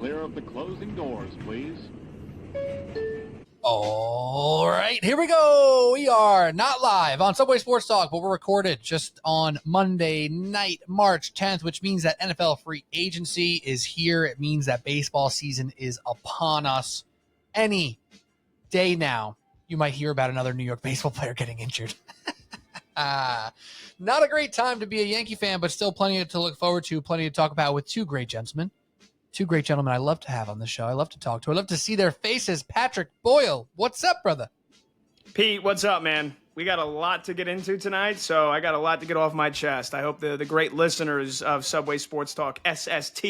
clear of the closing doors, please. All right, here we go. We are not live on Subway Sports Talk, but we're recorded just on Monday night, March 10th, which means that NFL free agency is here. It means that baseball season is upon us. Any day now, you might hear about another New York baseball player getting injured. Not a great time to be a Yankee fan, but still plenty to look forward to, plenty to talk about with two great gentlemen I love to have on the show. I love to talk to. I love to see their faces. Patrick Boyle, what's up, brother? Pete, what's up, man? We got a lot to get into tonight, so I got a lot to get off my chest. I hope the great listeners of Subway Sports Talk, SST,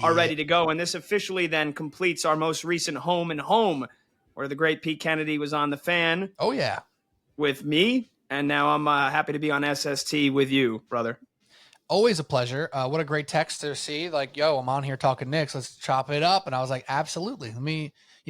are ready to go. And this officially then completes our most recent Home and Home, where the great Pete Kennedy was on The Fan. Oh, yeah. With me, and now I'm happy to be on SST with you, brother. Always a pleasure. What a great text to see. Like, yo, I'm on here talking Knicks. Let's chop it up. And I was like, absolutely.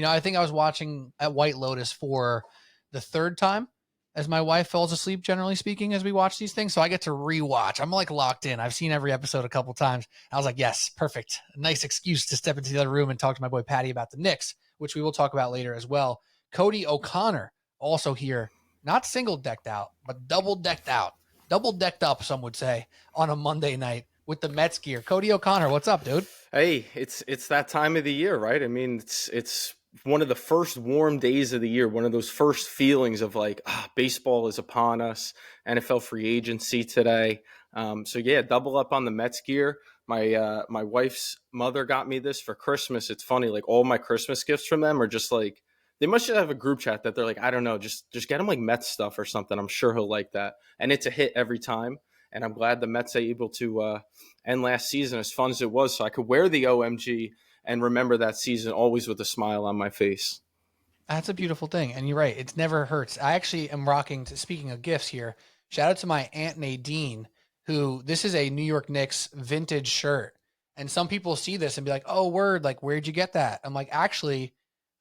I think I was watching at White Lotus for the third time as my wife falls asleep, generally speaking, as we watch these things. So I get to rewatch. I'm like locked in. I've seen every episode a couple times. I was like, yes, perfect. A nice excuse to step into the other room and talk to my boy Patty about the Knicks, which we will talk about later as well. Cody O'Connor also here, not single decked out, but double decked out. Double decked up, some would say, on a Monday night with the Mets gear. Cody O'Connor, what's up, dude? Hey, it's that time of the year, right? I mean, it's one of the first warm days of the year, one of those first feelings of like, baseball is upon us, NFL free agency today. So yeah, double up on the Mets gear. My wife's mother got me this for Christmas. It's funny, like all my Christmas gifts from them are just like, they must just have a group chat that they're like, I don't know, just get him like Mets stuff or something. I'm sure he'll like that. And it's a hit every time. And I'm glad the Mets are able to end last season as fun as it was, so I could wear the OMG and remember that season always with a smile on my face. That's a beautiful thing. And you're right. It never hurts. I actually am rocking, speaking of gifts here, shout out to my Aunt Nadine, who this is a New York Knicks vintage shirt. And some people see this and be like, oh, word, like, where'd you get that? I'm like, actually,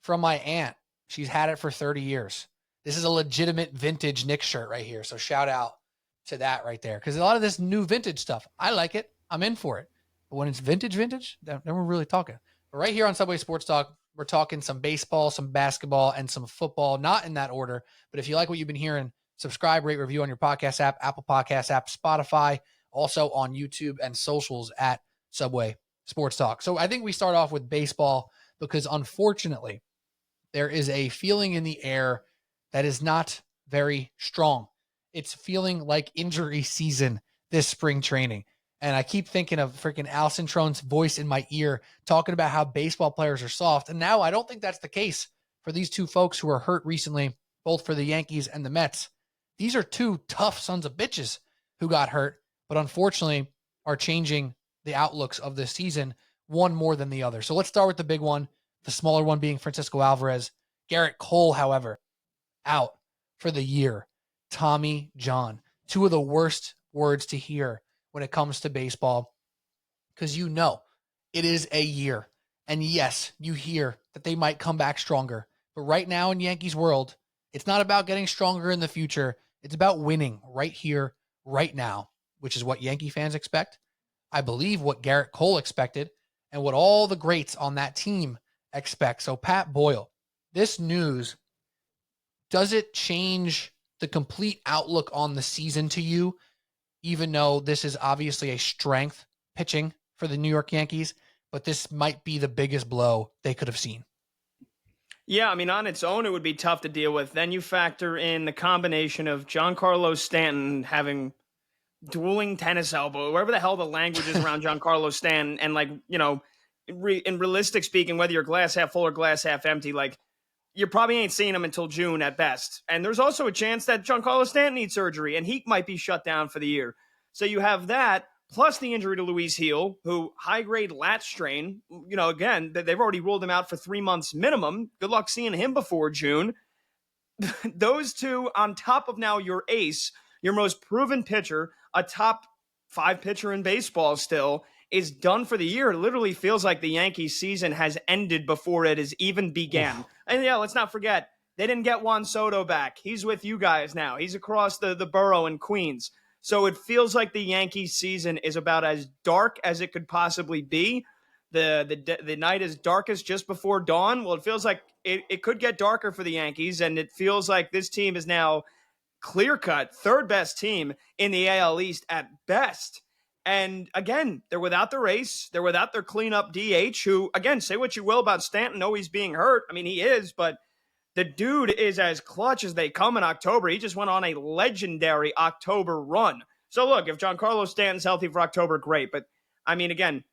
from my aunt. She's had it for 30 years. This is a legitimate vintage Knicks shirt right here. So shout out to that right there. Because a lot of this new vintage stuff, I like it. I'm in for it. But when it's vintage, then we're really talking. But right here on Subway Sports Talk, we're talking some baseball, some basketball, and some football. Not in that order. But if you like what you've been hearing, subscribe, rate, review on your podcast app, Apple Podcast app, Spotify, also on YouTube and socials at Subway Sports Talk. So I think we start off with baseball because unfortunately, there is a feeling in the air that is not very strong. It's feeling like injury season this spring training. And I keep thinking of freaking Al Cintrone's voice in my ear talking about how baseball players are soft. And now I don't think that's the case for these two folks who are hurt recently, both for the Yankees and the Mets. These are two tough sons of bitches who got hurt, but unfortunately are changing the outlooks of this season, one more than the other. So let's start with the big one. The smaller one being Francisco Alvarez. Garrett Cole, however, out for the year. Tommy John. Two of the worst words to hear when it comes to baseball, because you know it is a year. And yes, you hear that they might come back stronger. But right now in Yankees world, it's not about getting stronger in the future. It's about winning right here, right now, which is what Yankee fans expect. I believe what Garrett Cole expected and what all the greats on that team expect. So Pat Boyle, this news, does it change the complete outlook on the season to you, even though this is obviously a strength pitching for the New York Yankees, but this might be the biggest blow they could have seen? Yeah, I mean, on its own, it would be tough to deal with. Then you factor in the combination of Giancarlo Stanton having dueling tennis elbow, whatever the hell the language is around Giancarlo Stanton, and like, you know, in realistic speaking, whether you're glass half full or glass half empty, like you probably ain't seeing him until June at best. And there's also a chance that Giancarlo Stanton needs surgery and he might be shut down for the year. So you have that, plus the injury to Luis Gil, who high-grade lat strain. You know, again, they've already ruled him out for 3 months minimum. Good luck seeing him before June. Those two on top of now your ace, your most proven pitcher, a top 5 pitcher in baseball still, is done for the year. It literally feels like the Yankees season has ended before it has even began. Oof. And yeah, let's not forget, they didn't get Juan Soto back. He's with you guys now. He's across the borough in Queens. So it feels like the Yankees season is about as dark as it could possibly be. the night is darkest just before dawn. Well, it feels like it could get darker for the Yankees, and it feels like this team is now clear-cut third best team in the AL East at best. And again, they're without their ace. They're without their cleanup DH, who, again, say what you will about Stanton, always being hurt. I mean, he is, but the dude is as clutch as they come in October. He just went on a legendary October run. So look, if Giancarlo Stanton's healthy for October, great. But I mean, again,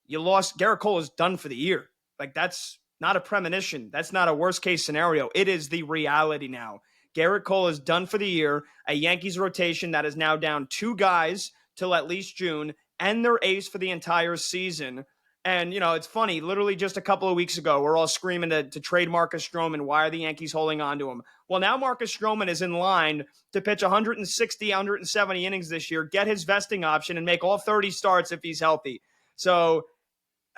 you lost. Gerrit Cole is done for the year. Like, that's not a premonition. That's not a worst case scenario. It is the reality now. Gerrit Cole is done for the year. A Yankees rotation that is now down 2 guys till at least June, and their ace for the entire season. And, you know, it's funny, literally just a couple of weeks ago, we're all screaming to trade Marcus Stroman. Why are the Yankees holding on to him? Well, now Marcus Stroman is in line to pitch 160, 170 innings this year, get his vesting option, and make all 30 starts if he's healthy. So,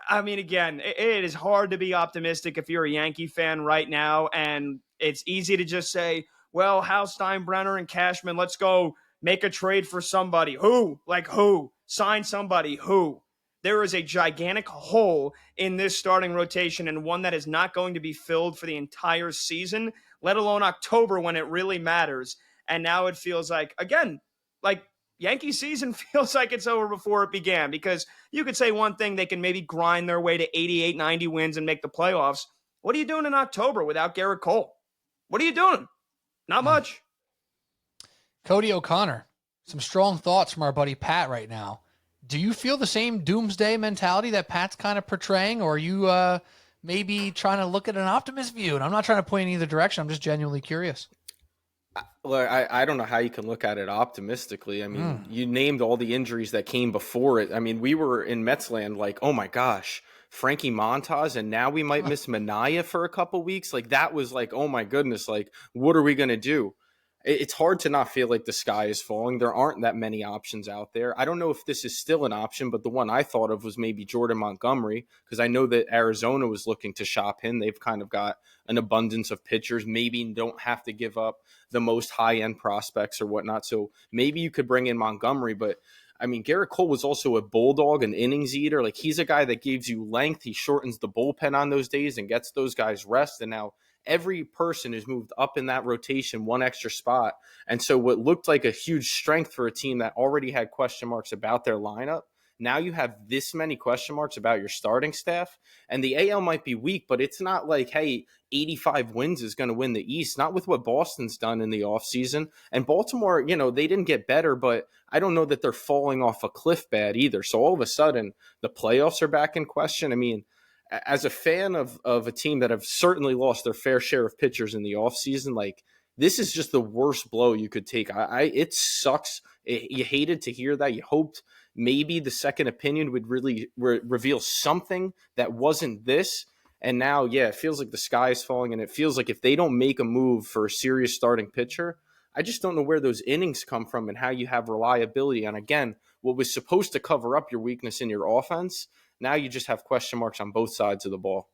I mean, again, it is hard to be optimistic if you're a Yankee fan right now, and it's easy to just say, well, Hal Steinbrenner and Cashman, let's go make a trade for somebody. Who? Like who? Sign somebody. Who? There is a gigantic hole in this starting rotation, and one that is not going to be filled for the entire season, let alone October when it really matters. And now it feels like, again, like Yankee season feels like it's over before it began, because you could say one thing, they can maybe grind their way to 88, 90 wins and make the playoffs. What are you doing in October without Gerrit Cole? What are you doing? Not much. Cody O'Connor, some strong thoughts from our buddy Pat right now. Do you feel the same doomsday mentality that Pat's kind of portraying, or are you maybe trying to look at an optimist view? And I'm not trying to point in either direction. I'm just genuinely curious. Well, I don't know how you can look at it optimistically. I mean, you named all the injuries that came before it. I mean, we were in Metsland like, oh my gosh, Frankie Montas, and now we might miss Manaea for a couple weeks. Like, that was like, oh my goodness, like, what are we going to do? It's hard to not feel like the sky is falling. There aren't that many options out there. I don't know if this is still an option, but the one I thought of was maybe Jordan Montgomery, because I know that Arizona was looking to shop him. They've kind of got an abundance of pitchers, maybe don't have to give up the most high-end prospects or whatnot. So maybe you could bring in Montgomery, but I mean, Gerrit Cole was also a bulldog, an innings eater. Like, he's a guy that gives you length. He shortens the bullpen on those days and gets those guys rest. And now every person has moved up in that rotation one extra spot. And so what looked like a huge strength for a team that already had question marks about their lineup, now you have this many question marks about your starting staff. And the AL might be weak, but it's not like, hey, 85 wins is going to win the East. Not with what Boston's done in the offseason. And Baltimore, you know, they didn't get better, but I don't know that they're falling off a cliff bad either. So all of a sudden, the playoffs are back in question. I mean, as a fan of a team that have certainly lost their fair share of pitchers in the offseason, like, this is just the worst blow you could take. It sucks. You hated to hear that. You hoped maybe the second opinion would really reveal something that wasn't this. And now, yeah, it feels like the sky is falling, and it feels like if they don't make a move for a serious starting pitcher, I just don't know where those innings come from and how you have reliability. And again, what was supposed to cover up your weakness in your offense, now you just have question marks on both sides of the ball.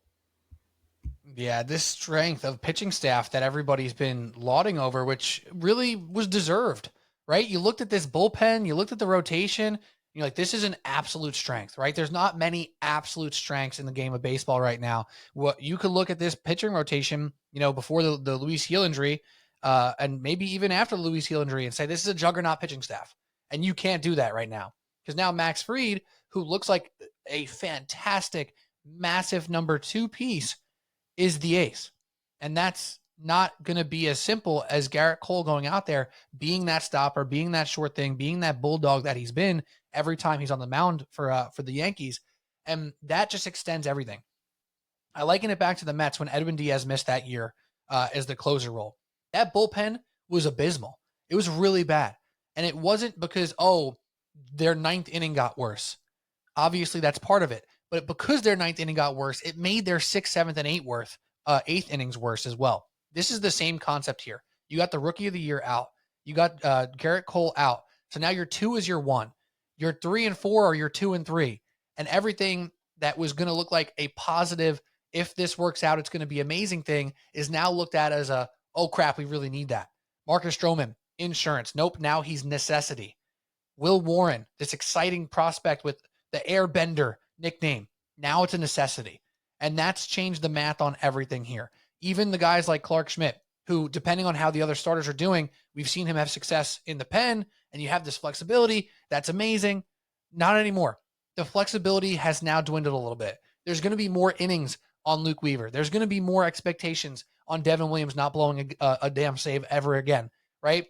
Yeah, this strength of pitching staff that everybody's been lauding over, which really was deserved, right? You looked at this bullpen, you looked at the rotation, you're like, this is an absolute strength, right? There's not many absolute strengths in the game of baseball right now. What you could look at this pitching rotation, you know, before the Luis Gil injury, and maybe even after the Luis Gil injury, and say this is a juggernaut pitching staff, and you can't do that right now because now Max Fried, who looks like a fantastic, massive number 2 piece, is the ace, and that's not going to be as simple as Gerrit Cole going out there, being that stopper, being that short thing, being that bulldog that he's been every time he's on the mound for the Yankees. And that just extends everything. I liken it back to the Mets when Edwin Diaz missed that year as the closer role. That bullpen was abysmal. It was really bad. And it wasn't because, their 9th inning got worse. Obviously, that's part of it. But because their 9th inning got worse, it made their 6th, 7th, and 8th innings worse as well. This is the same concept here. You got the Rookie of the Year out. You got Gerrit Cole out. So now your 2 is your 1. Your 3 and 4 are your 2 and 3. And everything that was going to look like a positive, if this works out, it's going to be amazing thing, is now looked at as a, oh crap, we really need that. Marcus Stroman, insurance. Nope, now he's necessity. Will Warren, this exciting prospect with the Airbender nickname. Now it's a necessity. And that's changed the math on everything here. Even the guys like Clark Schmidt, who, depending on how the other starters are doing, we've seen him have success in the pen, and you have this flexibility. That's amazing. Not anymore. The flexibility has now dwindled a little bit. There's going to be more innings on Luke Weaver. There's going to be more expectations on Devin Williams not blowing a damn save ever again, right?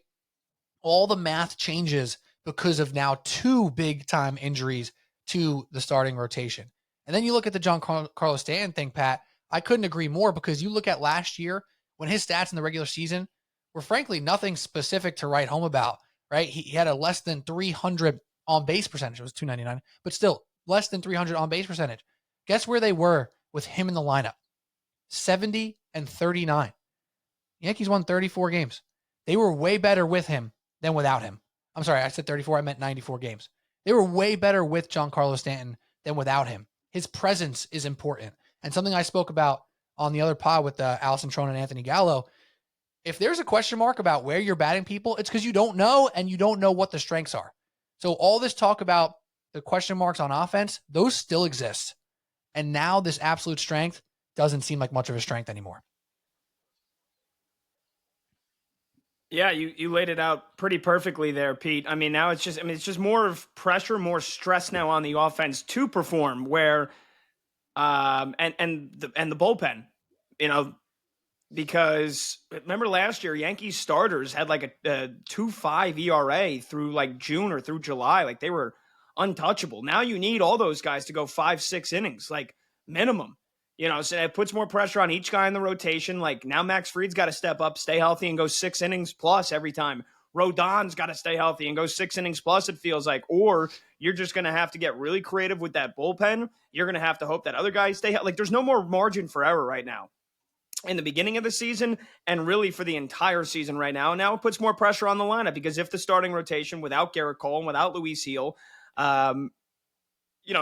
All the math changes because of now 2 big-time injuries to the starting rotation. And then you look at the Giancarlo Stanton thing, Pat. I couldn't agree more, because you look at last year when his stats in the regular season were frankly nothing specific to write home about, right? He had a less than 300 on base percentage. It was 299, but still less than 300 on base percentage. Guess where they were with him in the lineup? 70 and 39. Yankees won 34 games. They were way better with him than without him. I'm sorry, I said 34. I meant 94 games. They were way better with Giancarlo Stanton than without him. His presence is important. And something I spoke about on the other pod with Allison Tron and Anthony Gallo, if there's a question mark about where you're batting people, it's because you don't know, and you don't know what the strengths are. So all this talk about the question marks on offense, those still exist. And now this absolute strength doesn't seem like much of a strength anymore. Yeah, you laid it out pretty perfectly there, Pete. I mean, now it's just more of pressure, more stress now on the offense to perform. Where, and the bullpen, because remember last year, Yankees starters had like a 2.5 ERA through like June or through July. Like, they were untouchable. Now you need all those guys to go 5-6 innings, like minimum. So it puts more pressure on each guy in the rotation. Like, now Max Fried's got to step up, stay healthy, and go 6 innings plus every time. Rodon's got to stay healthy and go 6 innings plus, it feels like. Or you're just going to have to get really creative with that bullpen. You're going to have to hope that other guys stay healthy. Like, there's no more margin for error right now in the beginning of the season, and really for the entire season right now. And now it puts more pressure on the lineup, because if the starting rotation without Garrett Cole and without Luis Gil,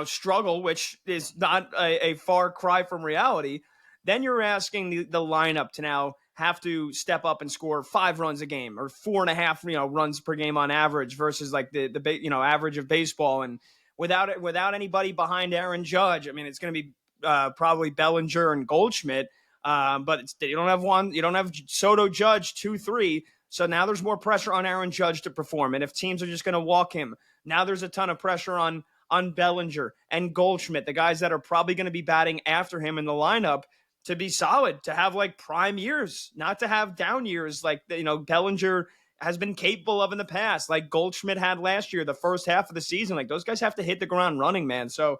struggle, which is not a far cry from reality, then you're asking the lineup to now have to step up and score 5 runs a game, or 4.5, runs per game on average, versus like the average of baseball. And without anybody behind Aaron Judge, I mean, it's going to be probably Bellinger and Goldschmidt. But you don't have Soto, Judge 2-3. So now there's more pressure on Aaron Judge to perform. And if teams are just going to walk him, now there's a ton of pressure on Bellinger and Goldschmidt, the guys that are probably going to be batting after him in the lineup, to be solid, to have like prime years, not to have down years like Bellinger has been capable of in the past, like Goldschmidt had last year, the first half of the season. Like, those guys have to hit the ground running, man. So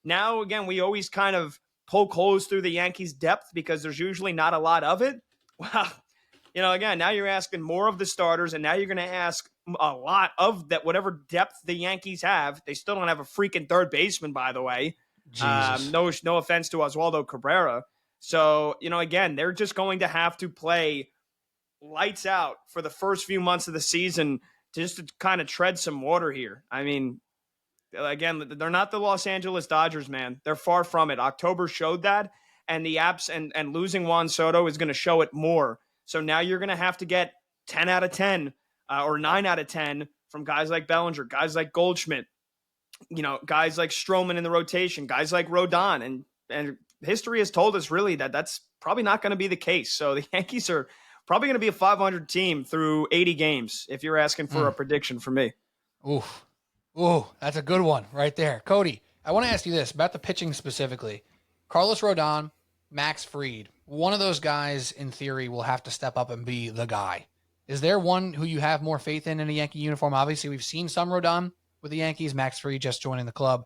now, again, we always kind of poke holes through the Yankees' depth because there's usually not a lot of it. Wow. Again, now you're asking more of the starters, and now you're going to ask a lot of that, whatever depth the Yankees have. They still don't have a freaking third baseman, by the way. No offense to Oswaldo Cabrera. So, again, they're just going to have to play lights out for the first few months of the season just to kind of tread some water here. I mean, again, they're not the Los Angeles Dodgers, man. They're far from it. October showed that, and the apps and losing Juan Soto is going to show it more. So now you're going to have to get 10 out of 10 or 9 out of 10 from guys like Bellinger, guys like Goldschmidt, guys like Stroman in the rotation, guys like Rodon. And history has told us really that that's probably not going to be the case. So the Yankees are probably going to be a 500 team through 80 games, if you're asking for a prediction from me. Ooh, that's a good one right there. Cody, I want to ask you this about the pitching specifically. Carlos Rodon, Max Fried, one of those guys in theory will have to step up and be the guy. Is there one who you have more faith in a Yankee uniform? Obviously, we've seen some Rodon with the Yankees, Max Fried just joining the club.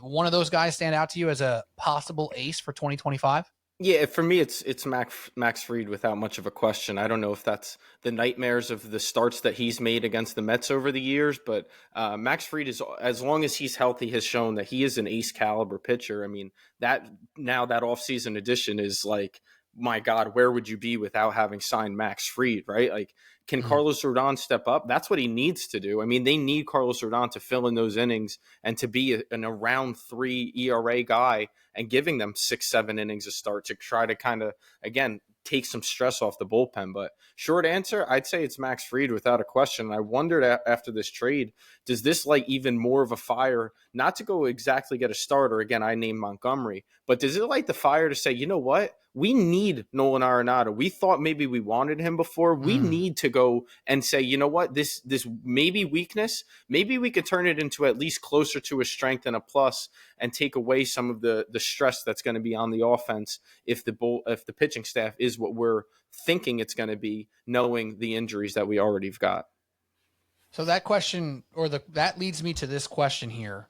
One of those guys stand out to you as a possible ace for 2025? Yeah, for me, it's Max Fried without much of a question. I don't know if that's the nightmares of the starts that he's made against the Mets over the years, but Max Fried is, as long as he's healthy, has shown that he is an ace caliber pitcher. I mean, that offseason addition is like, my God, where would you be without having signed Max Fried, right? Like, Can Carlos Rodon step up? That's what he needs to do. I mean, they need Carlos Rodon to fill in those innings and to be an around 3 ERA guy and giving them 6-7 innings a start to try to kind of, again, take some stress off the bullpen. But short answer, I'd say it's Max Fried without a question. I wondered after this trade, does this light even more of a fire, not to go exactly get a starter? Again, I named Montgomery, but does it light the fire to say, you know what? We need Nolan Arenado. We thought maybe we wanted him before. We need to go and say, you know what? This maybe weakness, maybe we could turn it into at least closer to a strength and a plus and take away some of the stress that's going to be on the offense if the pitching staff is what we're thinking it's going to be, knowing the injuries that we already have got. So that question, that leads me to this question here.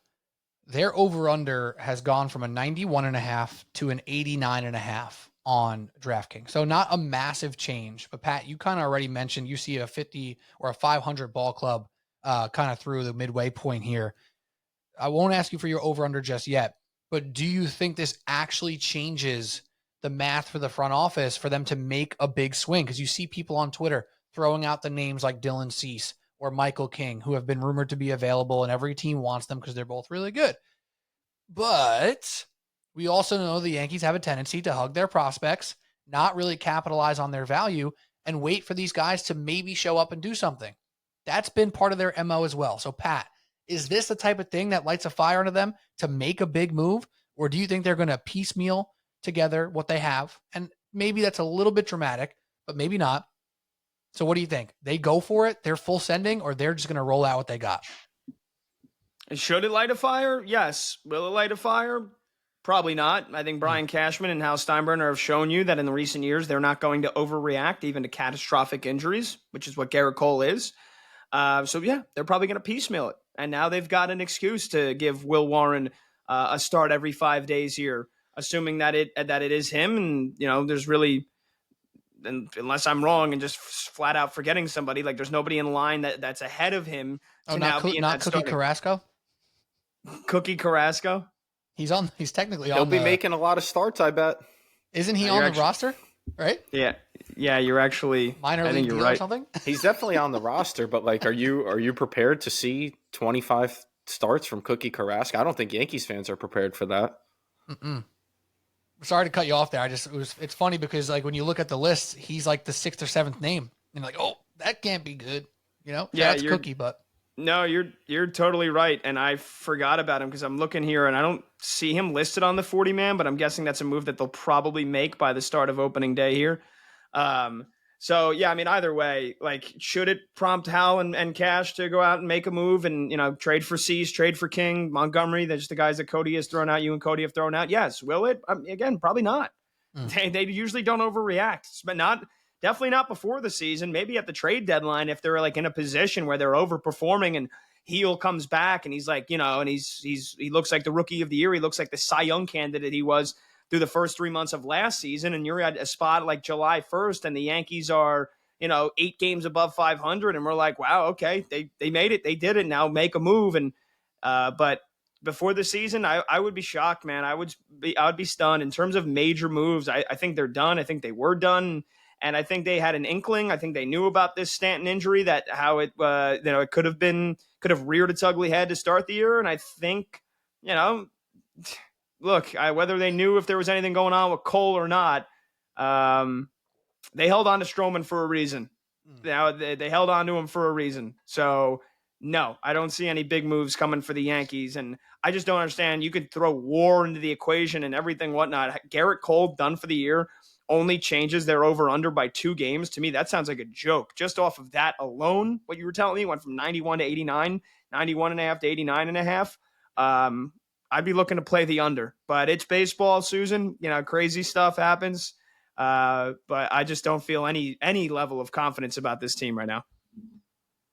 Their over-under has gone from a 91.5 to an 89.5 on DraftKings. So not a massive change. But Pat, you kind of already mentioned you see a 50 or a 500 ball club kind of through the midway point here. I won't ask you for your over-under just yet, but do you think this actually changes the math for the front office for them to make a big swing? Because you see people on Twitter throwing out the names like Dylan Cease or Michael King, who have been rumored to be available, and every team wants them because they're both really good. But we also know the Yankees have a tendency to hug their prospects, not really capitalize on their value, and wait for these guys to maybe show up and do something. That's been part of their MO as well. So, Pat, is this the type of thing that lights a fire under them to make a big move? Or do you think they're going to piecemeal together what they have? And maybe that's a little bit dramatic, but maybe not. So what do you think? They go for it, they're full sending, or they're just going to roll out what they got? Should it light a fire? Yes. Will it light a fire? Probably not. I think Brian Cashman and Hal Steinbrenner have shown you that in the recent years, they're not going to overreact even to catastrophic injuries, which is what Garrett Cole is. So yeah, they're probably going to piecemeal it. And now they've got an excuse to give Will Warren a start every 5 days here, assuming that it is him. And, you know, there's really, and unless I'm wrong and just flat out forgetting somebody, like there's nobody in line that's ahead of him. Not Cookie Carrasco? Cookie Carrasco? He's technically He'll be making a lot of starts, I bet. Isn't he on the roster? Right? Yeah. Yeah, you're actually minor league deal right. Or something? He's definitely on the roster, but like, are you prepared to see 25 starts from Cookie Carrasco? I don't think Yankees fans are prepared for that. Sorry to cut you off there. It's funny because like when you look at the list, he's like the 6th or 7th name, and like, oh, that can't be good, you know? Yeah, that's Cookie, but no, you're totally right, and I forgot about him because I'm looking here and I don't see him listed on the 40-man, but I'm guessing that's a move that they'll probably make by the start of opening day here. So yeah, I mean, either way, like, should it prompt Hal and Cash to go out and make a move and, you know, trade for Cease, trade for King, Montgomery? That's the guys that Cody has thrown out, you and Cody have thrown out. Yes. Will it? Again, probably not. They usually don't overreact, but definitely not before the season. Maybe at the trade deadline, if they're like in a position where they're overperforming and Heel comes back and he's like, you know, and he looks like the rookie of the year. He looks like the Cy Young candidate he was through the first 3 months of last season, and you're at a spot like July 1st, and the Yankees are, you know, 8 games above 500, and we're like, wow, okay, they made it, they did it. Now make a move, and but before the season, I would be shocked, man. I would be stunned in terms of major moves. I think they're done. I think they were done, and I think they had an inkling. I think they knew about this Stanton injury, that how it it could have reared its ugly head to start the year, and I think, you know. Look, whether they knew if there was anything going on with Cole or not, they held on to Stroman for a reason. Now they held on to him for a reason. So no, I don't see any big moves coming for the Yankees, and I just don't understand. You could throw WAR into the equation and everything, whatnot. Garrett Cole done for the year only changes their over/under by 2 games. To me, that sounds like a joke. Just off of that alone, what you were telling me went from 91 to 89, 91.5 to 89.5. I'd be looking to play the under, but it's baseball, Susan. You know, crazy stuff happens. But I just don't feel any level of confidence about this team right now.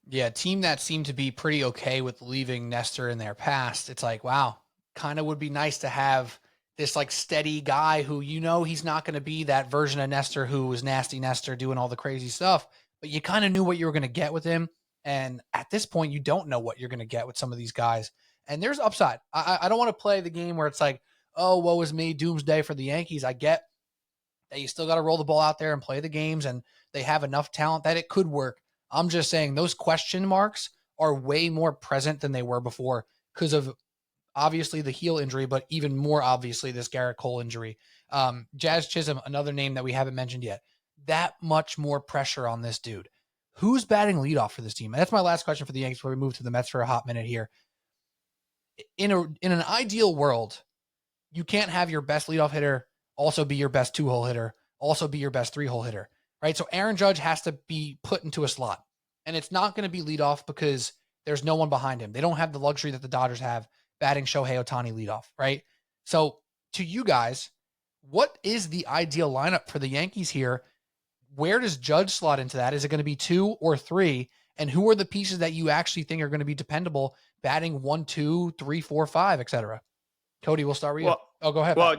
Yeah, a team that seemed to be pretty okay with leaving Nestor in their past. It's like, wow, kind of would be nice to have this like steady guy who, you know, he's not going to be that version of Nestor who was nasty Nestor doing all the crazy stuff, but you kind of knew what you were going to get with him. And at this point, you don't know what you're going to get with some of these guys. And there's upside. I don't want to play the game where it's like, oh, woe is me, doomsday for the Yankees. I get that you still got to roll the ball out there and play the games, and they have enough talent that it could work. I'm just saying those question marks are way more present than they were before because of obviously the heel injury, but even more obviously this Garrett Cole injury. Jazz Chisholm, another name that we haven't mentioned yet. That much more pressure on this dude. Who's batting leadoff for this team? And that's my last question for the Yankees before we move to the Mets for a hot minute here. In an ideal world, you can't have your best leadoff hitter also be your best 2-hole hitter, also be your best 3-hole hitter, right? So Aaron Judge has to be put into a slot, and it's not going to be leadoff because there's no one behind him. They don't have the luxury that the Dodgers have batting Shohei Ohtani leadoff, right? So to you guys, what is the ideal lineup for the Yankees here? Where does Judge slot into that? Is it going to be 2 or 3? And who are the pieces that you actually think are going to be dependable batting 1, 2, 3, 4, 5, etc.? Cody, we'll start with you. Go ahead. Well,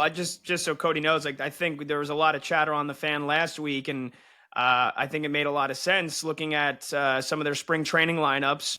just so Cody knows, like, I think there was a lot of chatter on the Fan last week, and I think it made a lot of sense looking at some of their spring training lineups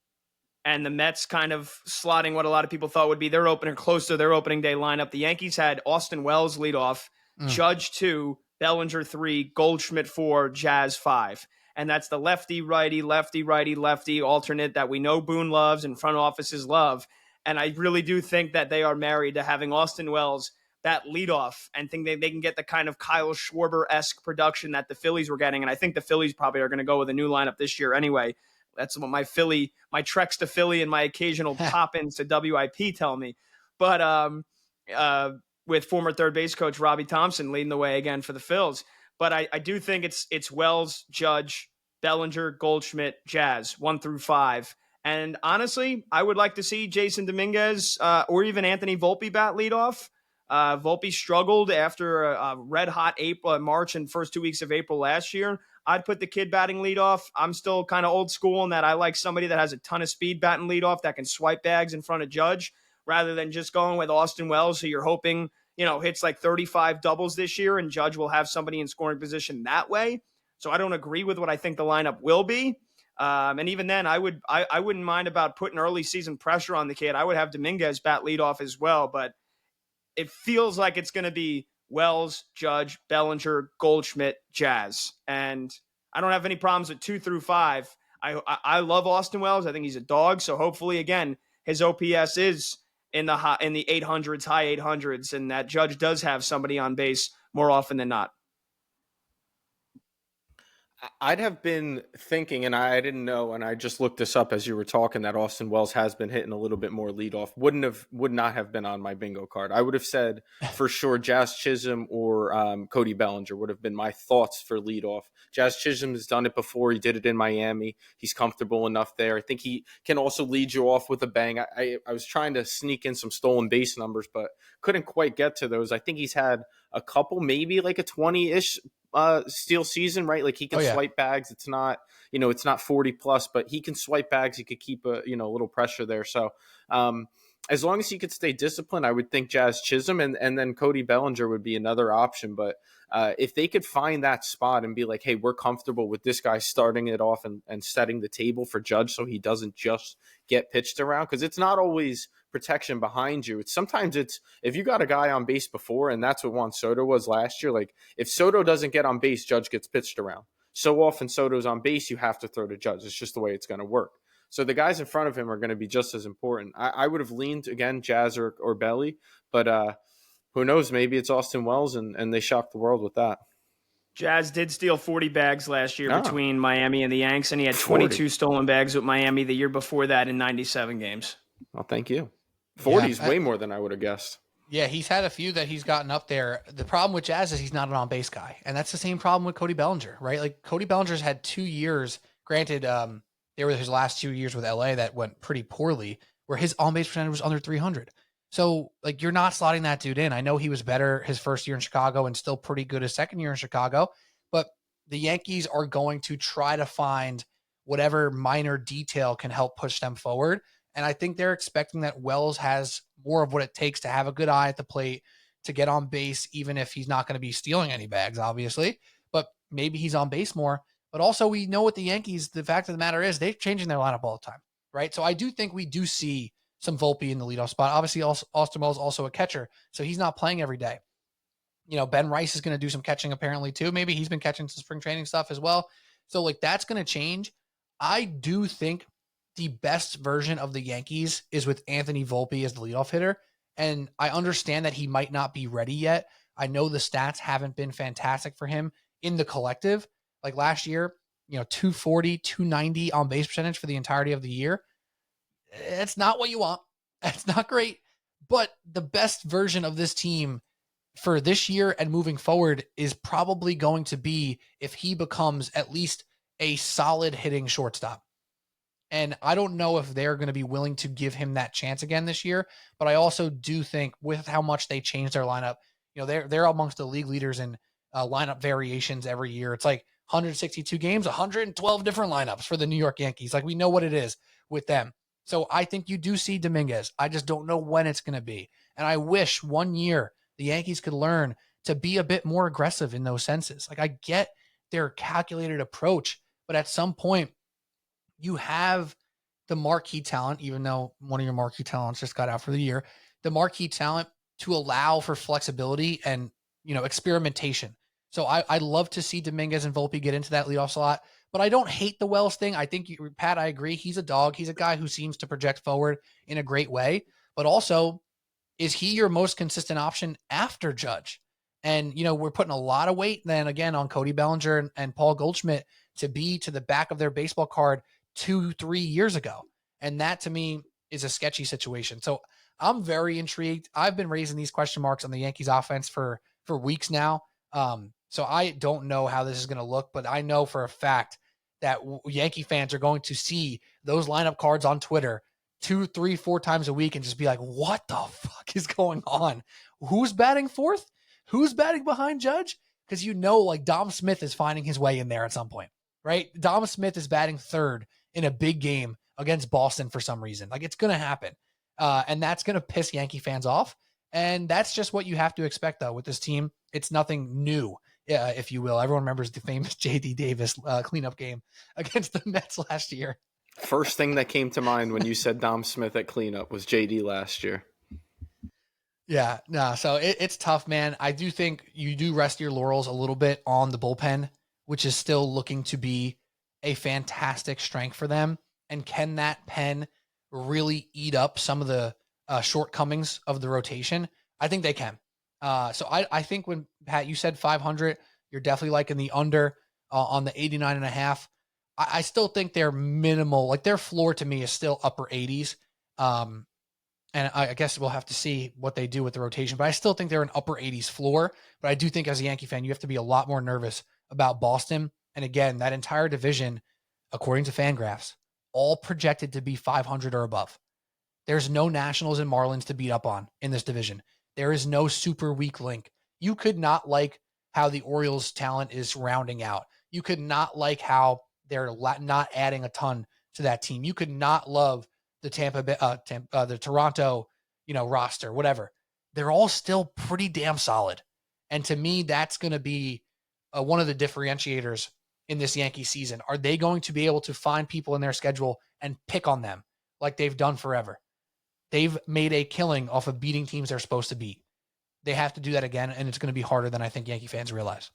and the Mets kind of slotting what a lot of people thought would be their opener close to their opening day lineup. The Yankees had Austin Wells lead off, Judge 2, Bellinger 3, Goldschmidt 4, Jazz 5. And that's the lefty, righty, lefty, righty, lefty alternate that we know Boone loves and front offices love. And I really do think that they are married to having Austin Wells that leadoff and think they can get the kind of Kyle Schwarber-esque production that the Phillies were getting. And I think the Phillies probably are going to go with a new lineup this year anyway. That's what my treks to Philly and my occasional pop-ins to WIP tell me. But with former third base coach Robbie Thompson leading the way again for the Phils. But I do think it's Wells, Judge, Bellinger, Goldschmidt, Jazz, 1 through 5. And honestly, I would like to see Jason Dominguez or even Anthony Volpe bat leadoff. Volpe struggled after a red-hot March and first 2 weeks of April last year. I'd put the kid batting leadoff. I'm still kind of old school in that I like somebody that has a ton of speed batting leadoff that can swipe bags in front of Judge rather than just going with Austin Wells, who you're hoping, hits like 35 doubles this year, and Judge will have somebody in scoring position that way. So I don't agree with what I think the lineup will be. And even then, I wouldn't mind about putting early season pressure on the kid. I would have Dominguez bat leadoff as well, but it feels like it's going to be Wells, Judge, Bellinger, Goldschmidt, Jazz. And I don't have any problems with 2 through 5. I love Austin Wells. I think he's a dog. So hopefully, again, his OPS is in the 800s, high 800s, and that Judge does have somebody on base more often than not. I'd have been thinking, and I didn't know, and I just looked this up as you were talking, that Austin Wells has been hitting a little bit more leadoff. Would not have been on my bingo card. I would have said for sure Jazz Chisholm or Cody Bellinger would have been my thoughts for leadoff. Jazz Chisholm has done it before. He did it in Miami. He's comfortable enough there. I think he can also lead you off with a bang. I was trying to sneak in some stolen base numbers, but couldn't quite get to those. I think he's had a couple, maybe like a 20-ish steal season, right? Like he can swipe bags. It's not, it's not 40 plus, but he can swipe bags. He could keep a little pressure there. So as long as he could stay disciplined, I would think Jazz Chisholm and then Cody Bellinger would be another option. But if they could find that spot and be like, hey, we're comfortable with this guy starting it off and setting the table for Judge so he doesn't just get pitched around, because it's not always protection behind you. Sometimes if you got a guy on base before, and that's what Juan Soto was last year. Like if Soto doesn't get on base, Judge gets pitched around. So often Soto's on base, you have to throw to Judge. It's just the way it's going to work. So the guys in front of him are going to be just as important. I would have leaned again Jazz or Belly, but who knows? Maybe it's Austin Wells, and they shocked the world with that. Jazz did steal 40 bags last year between Miami and the Yanks, and he had 22 stolen bags with Miami the year before that in 97 games. Well, thank you. 40 is way more than I would have guessed. Yeah, he's had a few that he's gotten up there. The problem with Jazz is he's not an on-base guy, and that's the same problem with Cody Bellinger, right? Like Cody Bellinger's had 2 years. Granted, they were his last 2 years with LA that went pretty poorly, where his on-base percentage was under 300. So, like, you're not slotting that dude in. I know he was better his first year in Chicago and still pretty good his second year in Chicago, but the Yankees are going to try to find whatever minor detail can help push them forward. And I think they're expecting that Wells has more of what it takes to have a good eye at the plate, to get on base, even if he's not going to be stealing any bags, obviously. But maybe he's on base more. But also, we know with the Yankees, the fact of the matter is they're changing their lineup all the time, right? So I do think we do see some Volpe in the leadoff spot. Obviously, Austin Wells is also a catcher, so he's not playing every day. Ben Rice is going to do some catching apparently too. Maybe he's been catching some spring training stuff as well. So like that's going to change. I do think the best version of the Yankees is with Anthony Volpe as the leadoff hitter. And I understand that he might not be ready yet. I know the stats haven't been fantastic for him in the collective. Like last year, 240, 290 on base percentage for the entirety of the year. It's not what you want. That's not great. But the best version of this team for this year and moving forward is probably going to be if he becomes at least a solid hitting shortstop. And I don't know if they're going to be willing to give him that chance again this year, but I also do think with how much they changed their lineup, they're amongst the league leaders in lineup variations every year. It's like 162 games, 112 different lineups for the New York Yankees. Like we know what it is with them. So I think you do see Dominguez. I just don't know when it's going to be. And I wish one year the Yankees could learn to be a bit more aggressive in those senses. Like I get their calculated approach, but at some point you have the marquee talent, even though one of your marquee talents just got out for the year, the marquee talent to allow for flexibility and, experimentation. So I'd love to see Dominguez and Volpe get into that leadoff slot, but I don't hate the Wells thing. I think, Pat, I agree. He's a dog. He's a guy who seems to project forward in a great way, but also is he your most consistent option after Judge? And, we're putting a lot of weight then again on Cody Bellinger and Paul Goldschmidt to be to the back of their baseball card 2-3 years ago. And that to me is a sketchy situation. So I'm very intrigued. I've been raising these question marks on the Yankees offense for weeks now. So I don't know how this is going to look, but I know for a fact that Yankee fans are going to see those lineup cards on Twitter 2, 3, 4 times a week and just be like, what the fuck is going on? Who's batting fourth? Who's batting behind Judge? Because like Dom Smith is finding his way in there at some point, right? Dom Smith is batting third in a big game against Boston for some reason. Like it's going to happen. And that's going to piss Yankee fans off. And that's just what you have to expect though with this team. It's nothing new, if you will. Everyone remembers the famous J.D. Davis cleanup game against the Mets last year. First thing that came to mind when you said Dom Smith at cleanup was JD last year. Yeah, no, so it's tough, man. I do think you do rest your laurels a little bit on the bullpen, which is still looking to be a fantastic strength for them. And can that pen really eat up some of the shortcomings of the rotation? I think they can. So I think when, Pat, you said 500, you're definitely like in the under on the 89.5. I still think they're minimal. Like their floor to me is still upper 80s. And I guess we'll have to see what they do with the rotation, but I still think they're an upper 80s floor. But I do think as a Yankee fan, you have to be a lot more nervous about Boston. And again, that entire division, according to Fangraphs, all projected to be 500 or above. There's no Nationals and Marlins to beat up on in this division. There is no super weak link. You could not like how the Orioles talent is rounding out. You could not like how they're not adding a ton to that team. You could not love the the Toronto, roster, whatever. They're all still pretty damn solid. And to me, that's going to be one of the differentiators in this Yankee season. Are they going to be able to find people in their schedule and pick on them like they've done forever? They've made a killing off of beating teams they're supposed to beat. They have to do that again, and it's going to be harder than I think Yankee fans realize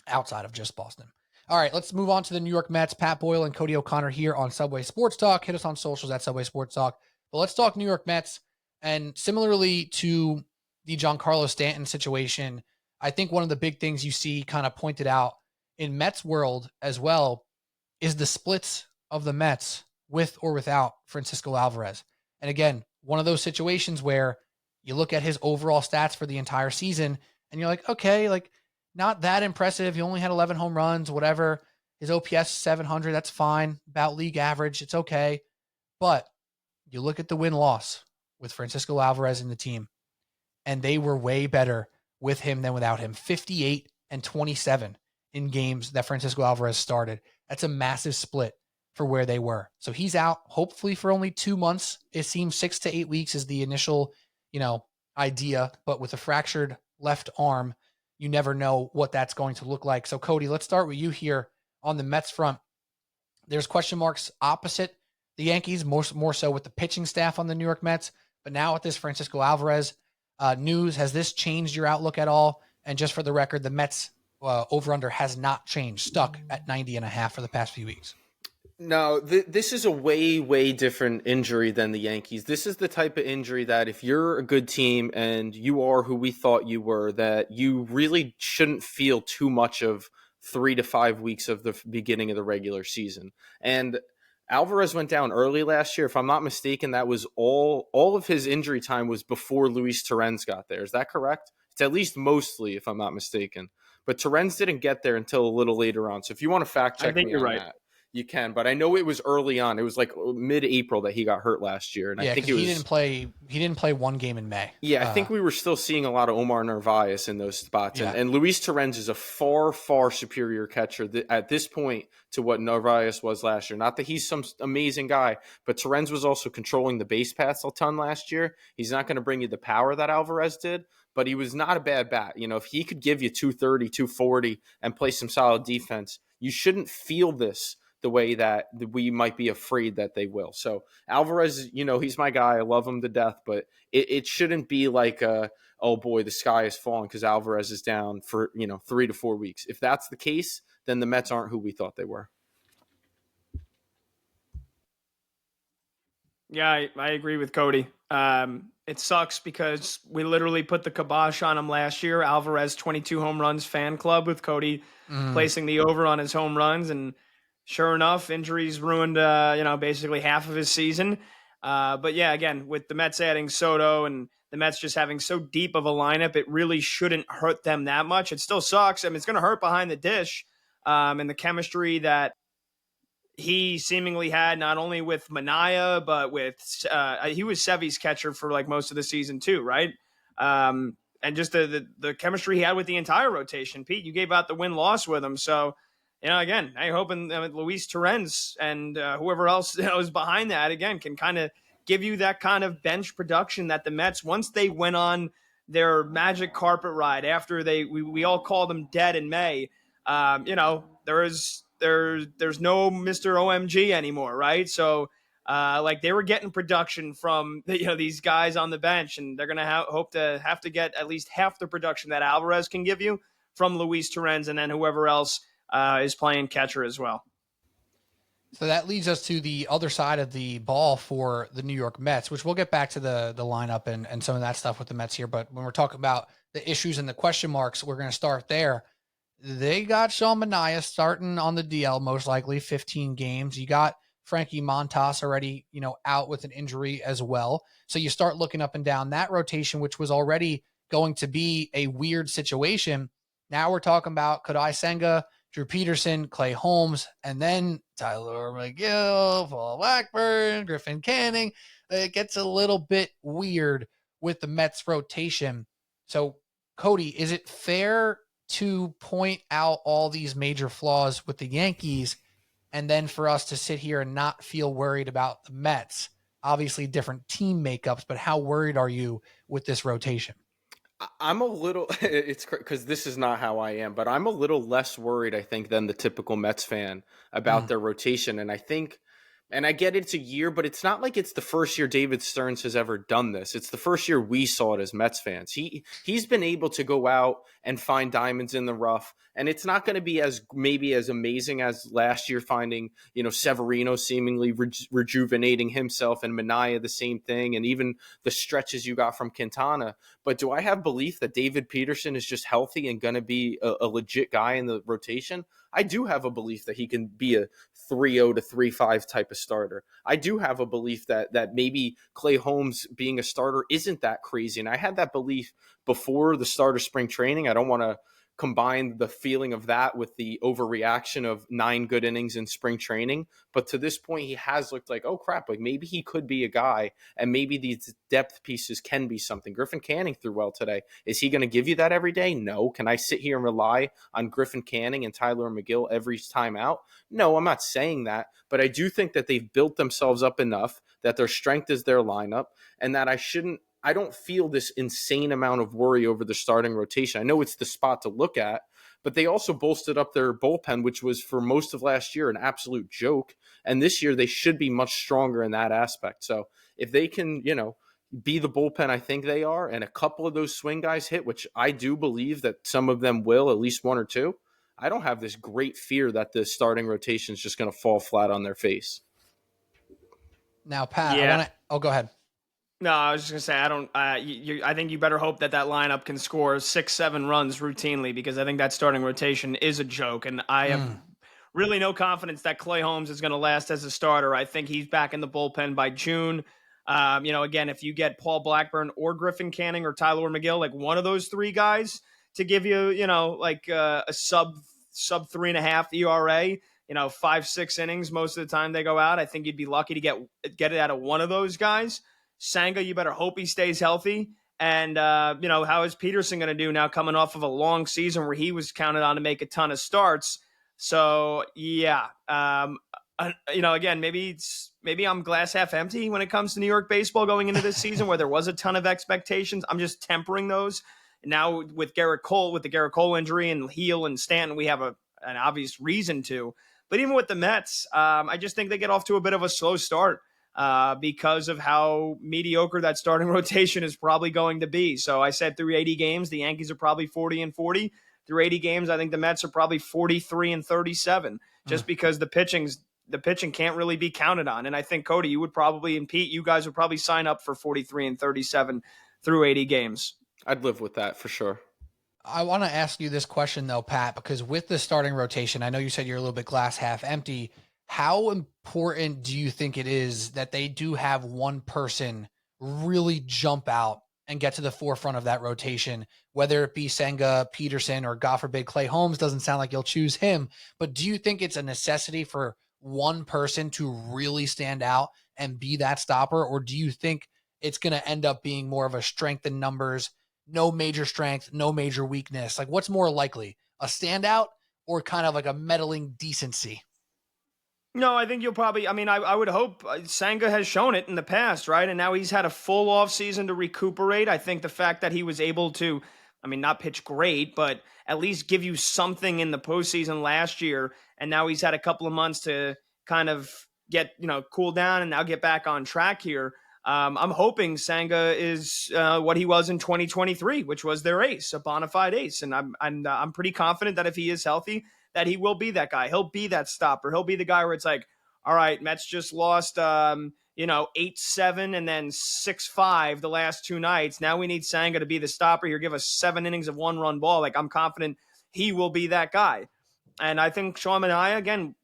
outside of just Boston. All right, let's move on to the New York Mets. Pat Boyle and Cody O'Connor here on Subway Sports Talk. Hit us on socials at Subway Sports Talk. But let's talk New York Mets. And similarly to the Giancarlo Stanton situation, I think one of the big things you see kind of pointed out in Mets world as well is the splits of the Mets with or without Francisco Alvarez. And again, one of those situations where you look at his overall stats for the entire season and you're like, okay, like, not that impressive. He only had 11 home runs, whatever. His OPS 700, that's fine. About league average, it's okay. But you look at the win-loss with Francisco Alvarez in the team, and they were way better with him than without him. 58 and 27 in games that Francisco Alvarez started. That's a massive split for where they were. So he's out, hopefully for only 2 months. It seems 6 to 8 weeks is the initial, idea. But with a fractured left arm, you never know what that's going to look like. So, Cody, let's start with you here on the Mets front. There's question marks opposite the Yankees, more so with the pitching staff on the New York Mets. But now with this Francisco Alvarez news, has this changed your outlook at all? And just for the record, the Mets over-under has not changed, stuck at 90.5 for the past few weeks. No, this is a way, way different injury than the Yankees. This is the type of injury that if you're a good team and you are who we thought you were, that you really shouldn't feel too much of 3 to 5 weeks of the beginning of the regular season. And Alvarez went down early last year. If I'm not mistaken, that was all of his injury time was before Luis Torrens got there. Is that correct? It's at least mostly, if I'm not mistaken. But Torrens didn't get there until a little later on. So if you want to fact check me on that, you can, but I know it was early on. It was like mid-April that he got hurt last year, and I think he didn't play. He didn't play one game in May. Yeah, I think we were still seeing a lot of Omar Narvaez in those spots, Yeah. and Luis Torrens is a far, far superior catcher at this point to what Narvaez was last year. Not that he's some amazing guy, but Torrens was also controlling the base paths a ton last year. He's not going to bring you the power that Alvarez did, but he was not a bad bat. You know, if he could give you 230, 240, and play some solid defense, you shouldn't feel this the way that we might be afraid that they will. So Alvarez, you know, he's my guy. I love him to death, but it shouldn't be like, oh boy, the sky is falling because Alvarez is down for, 3 to 4 weeks. If that's the case, then the Mets aren't who we thought they were. Yeah, I agree with Cody. It sucks because we literally put the kibosh on him last year. Alvarez 22 home runs fan club with Cody placing the over on his home runs, and sure enough, injuries ruined, basically half of his season. But yeah, again, with the Mets adding Soto and the Mets just having so deep of a lineup, it really shouldn't hurt them that much. It still sucks. I mean, it's going to hurt behind the dish, and the chemistry that he seemingly had not only with Manaea, but with he was Sevy's catcher for like most of the season too, right? And just the chemistry he had with the entire rotation. Pete, you gave out the win-loss with him, so. Again, I'm hoping Luis Torrens and whoever else is behind that, again, can kind of give you that kind of bench production that the Mets, once they went on their magic carpet ride after we all called them dead in May, there's no Mr. OMG anymore, right? So, they were getting production from these guys on the bench, and they're going to hope to have to get at least half the production that Alvarez can give you from Luis Torrens, and then whoever else is playing catcher as well. So that leads us to the other side of the ball for the New York Mets, which we'll get back to the lineup and some of that stuff with the Mets here. But when we're talking about the issues and the question marks, we're going to start there. They got Sean Manaea starting on the DL, most likely 15 games. You got Frankie Montas already, out with an injury as well. So you start looking up and down that rotation, which was already going to be a weird situation. Now we're talking about Kodai Senga, Drew Peterson, Clay Holmes, and then Tyler McGill, Paul Blackburn, Griffin Canning. It gets a little bit weird with the Mets rotation. So, Cody, is it fair to point out all these major flaws with the Yankees and then for us to sit here and not feel worried about the Mets? Obviously different team makeups, but how worried are you with this rotation? I'm a little, it's because this is not how I am, but I'm a little less worried, I think, than the typical Mets fan about their rotation. And I think, and I get it's a year, but it's not like it's the first year David Stearns has ever done this. It's the first year we saw it as Mets fans. He's been able to go out and find diamonds in the rough. And it's not going to be maybe as amazing as last year finding, Severino seemingly rejuvenating himself, and Manaea the same thing, and even the stretches you got from Quintana. But do I have belief that David Peterson is just healthy and going to be a legit guy in the rotation? I do have a belief that he can be a 3-0 to 3-5 type of starter. I do have a belief that maybe Clay Holmes being a starter isn't that crazy. And I had that belief before the start of spring training. I don't want to combine the feeling of that with the overreaction of 9 good innings in spring training. But to this point, he has looked like, oh crap, like maybe he could be a guy, and maybe these depth pieces can be something. Griffin Canning threw well today. Is he going to give you that every day? No. Can I sit here and rely on Griffin Canning and Tyler McGill every time out? No, I'm not saying that, but I do think that they've built themselves up enough that their strength is their lineup, and that I don't feel this insane amount of worry over the starting rotation. I know it's the spot to look at, but they also bolstered up their bullpen, which was for most of last year an absolute joke. And this year they should be much stronger in that aspect. So if they can, be the bullpen I think they are, and a couple of those swing guys hit, which I do believe that some of them will, at least one or two, I don't have this great fear that the starting rotation is just going to fall flat on their face. Now, Pat, I Yeah. want to. Oh, go ahead. No, I was just gonna say I don't. I think you better hope that lineup can score 6-7 runs routinely, because I think that starting rotation is a joke, and I have really no confidence that Clay Holmes is going to last as a starter. I think he's back in the bullpen by June. Again, if you get Paul Blackburn or Griffin Canning or Tyler McGill, like one of those three guys to give you, a sub 3.5 ERA, 5-6 innings most of the time they go out, I think you'd be lucky to get it out of one of those guys. Senga, you better hope he stays healthy. And, how is Peterson going to do now coming off of a long season where he was counted on to make a ton of starts? So, yeah. Again, maybe I'm glass half empty when it comes to New York baseball going into this season where there was a ton of expectations. I'm just tempering those. Now with the Garrett Cole injury and Heel and Stanton, we have an obvious reason to. But even with the Mets, I just think they get off to a bit of a slow start because of how mediocre that starting rotation is probably going to be. So I said through 80 games, the Yankees are probably 40-40. Through 80 games, I think the Mets are probably 43-37, just because the pitching can't really be counted on. And I think, Cody, you would probably, and Pete, you guys would probably sign up for 43-37 through 80 games. I'd live with that for sure. I want to ask you this question though, Pat, because with the starting rotation, I know you said you're a little bit glass half empty. How important do you think it is that they do have one person really jump out and get to the forefront of that rotation, whether it be Senga, Peterson, or God forbid Clay Holmes? Doesn't sound like you'll choose him, but do you think it's a necessity for one person to really stand out and be that stopper? Or do you think it's going to end up being more of a strength in numbers, no major strength, no major weakness? Like, what's more likely, a standout or kind of like a meddling decency? No, I think you'll probably, I would hope Senga has shown it in the past, right? And now he's had a full off season to recuperate. I think the fact that he was able to, not pitch great, but at least give you something in the postseason last year. And now he's had a couple of months to kind of get, cool down and now get back on track here. I'm hoping Senga is what he was in 2023, which was their ace, a bona fide ace. And I'm pretty confident that if he is healthy, that he will be that guy. He'll be that stopper. He'll be the guy where it's like, all right, Mets just lost, 8-7 and then 6-5 the last two nights. Now we need Senga to be the stopper here. Give us 7 innings of 1-run ball. Like, I'm confident he will be that guy. And I think Sean Manaea, again,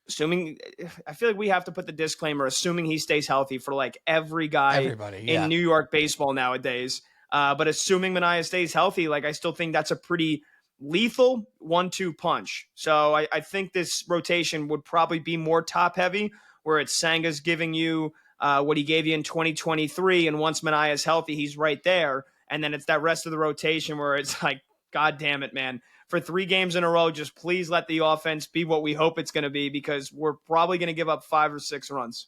I feel like we have to put the disclaimer, assuming he stays healthy for like every guy in New York baseball nowadays. But assuming Manaea stays healthy, like, I still think that's a pretty lethal 1-2 punch. So I think this rotation would probably be more top heavy, where it's Senga's giving you what he gave you in 2023. And once Manaea is healthy, he's right there. And then it's that rest of the rotation where it's like, God damn it, man. For 3 games in a row, just please let the offense be what we hope it's going to be, because we're probably going to give up 5 or 6 runs.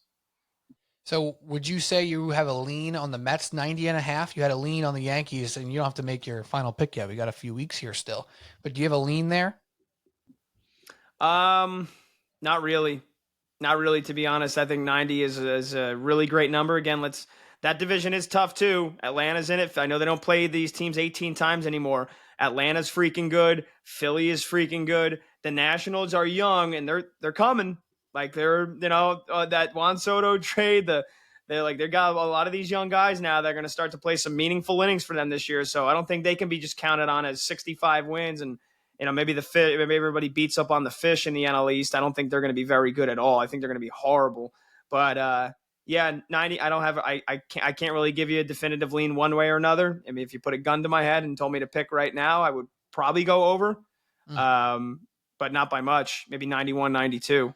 So would you say you have a lean on the Mets 90.5? You had a lean on the Yankees, and you don't have to make your final pick yet. We got a few weeks here still, but do you have a lean there? Not really, to be honest. I think 90 is a really great number. Again, that division is tough too. Atlanta's in it. I know they don't play these teams 18 times anymore. Atlanta's freaking good. Philly is freaking good. The Nationals are young and they're coming. Like, they're, that Juan Soto trade, they got a lot of these young guys now that are going to start to play some meaningful innings for them this year. So I don't think they can be just counted on as 65 wins and, maybe maybe everybody beats up on the Fish in the NL East. I don't think they're going to be very good at all. I think they're going to be horrible. But 90. I can't really give you a definitive lean one way or another. If you put a gun to my head and told me to pick right now, I would probably go over, but not by much. Maybe 91, 92.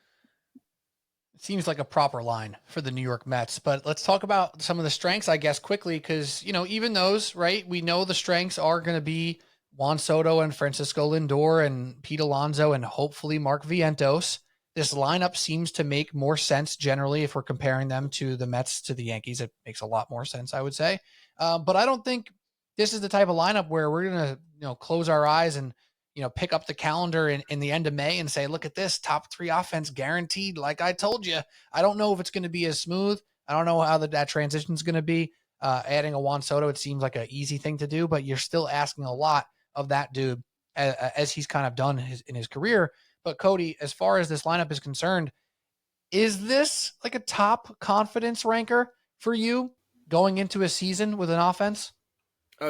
Seems like a proper line for the New York Mets, but let's talk about some of the strengths, I guess, quickly. Cause even those, right. We know the strengths are going to be Juan Soto and Francisco Lindor and Pete Alonso and hopefully Mark Vientos. This lineup seems to make more sense generally. If we're comparing them to the Mets, to the Yankees, it makes a lot more sense, I would say. But I don't think this is the type of lineup where we're going to, close our eyes and, pick up the calendar in the end of May and say, look at this top 3 offense guaranteed. Like I told you, I don't know if it's going to be as smooth. I don't know how that transition is going to be. Adding a Juan Soto, it seems like an easy thing to do, but you're still asking a lot of that dude as he's kind of done in his career. But Cody, as far as this lineup is concerned, is this like a top confidence ranker for you going into a season with an offense?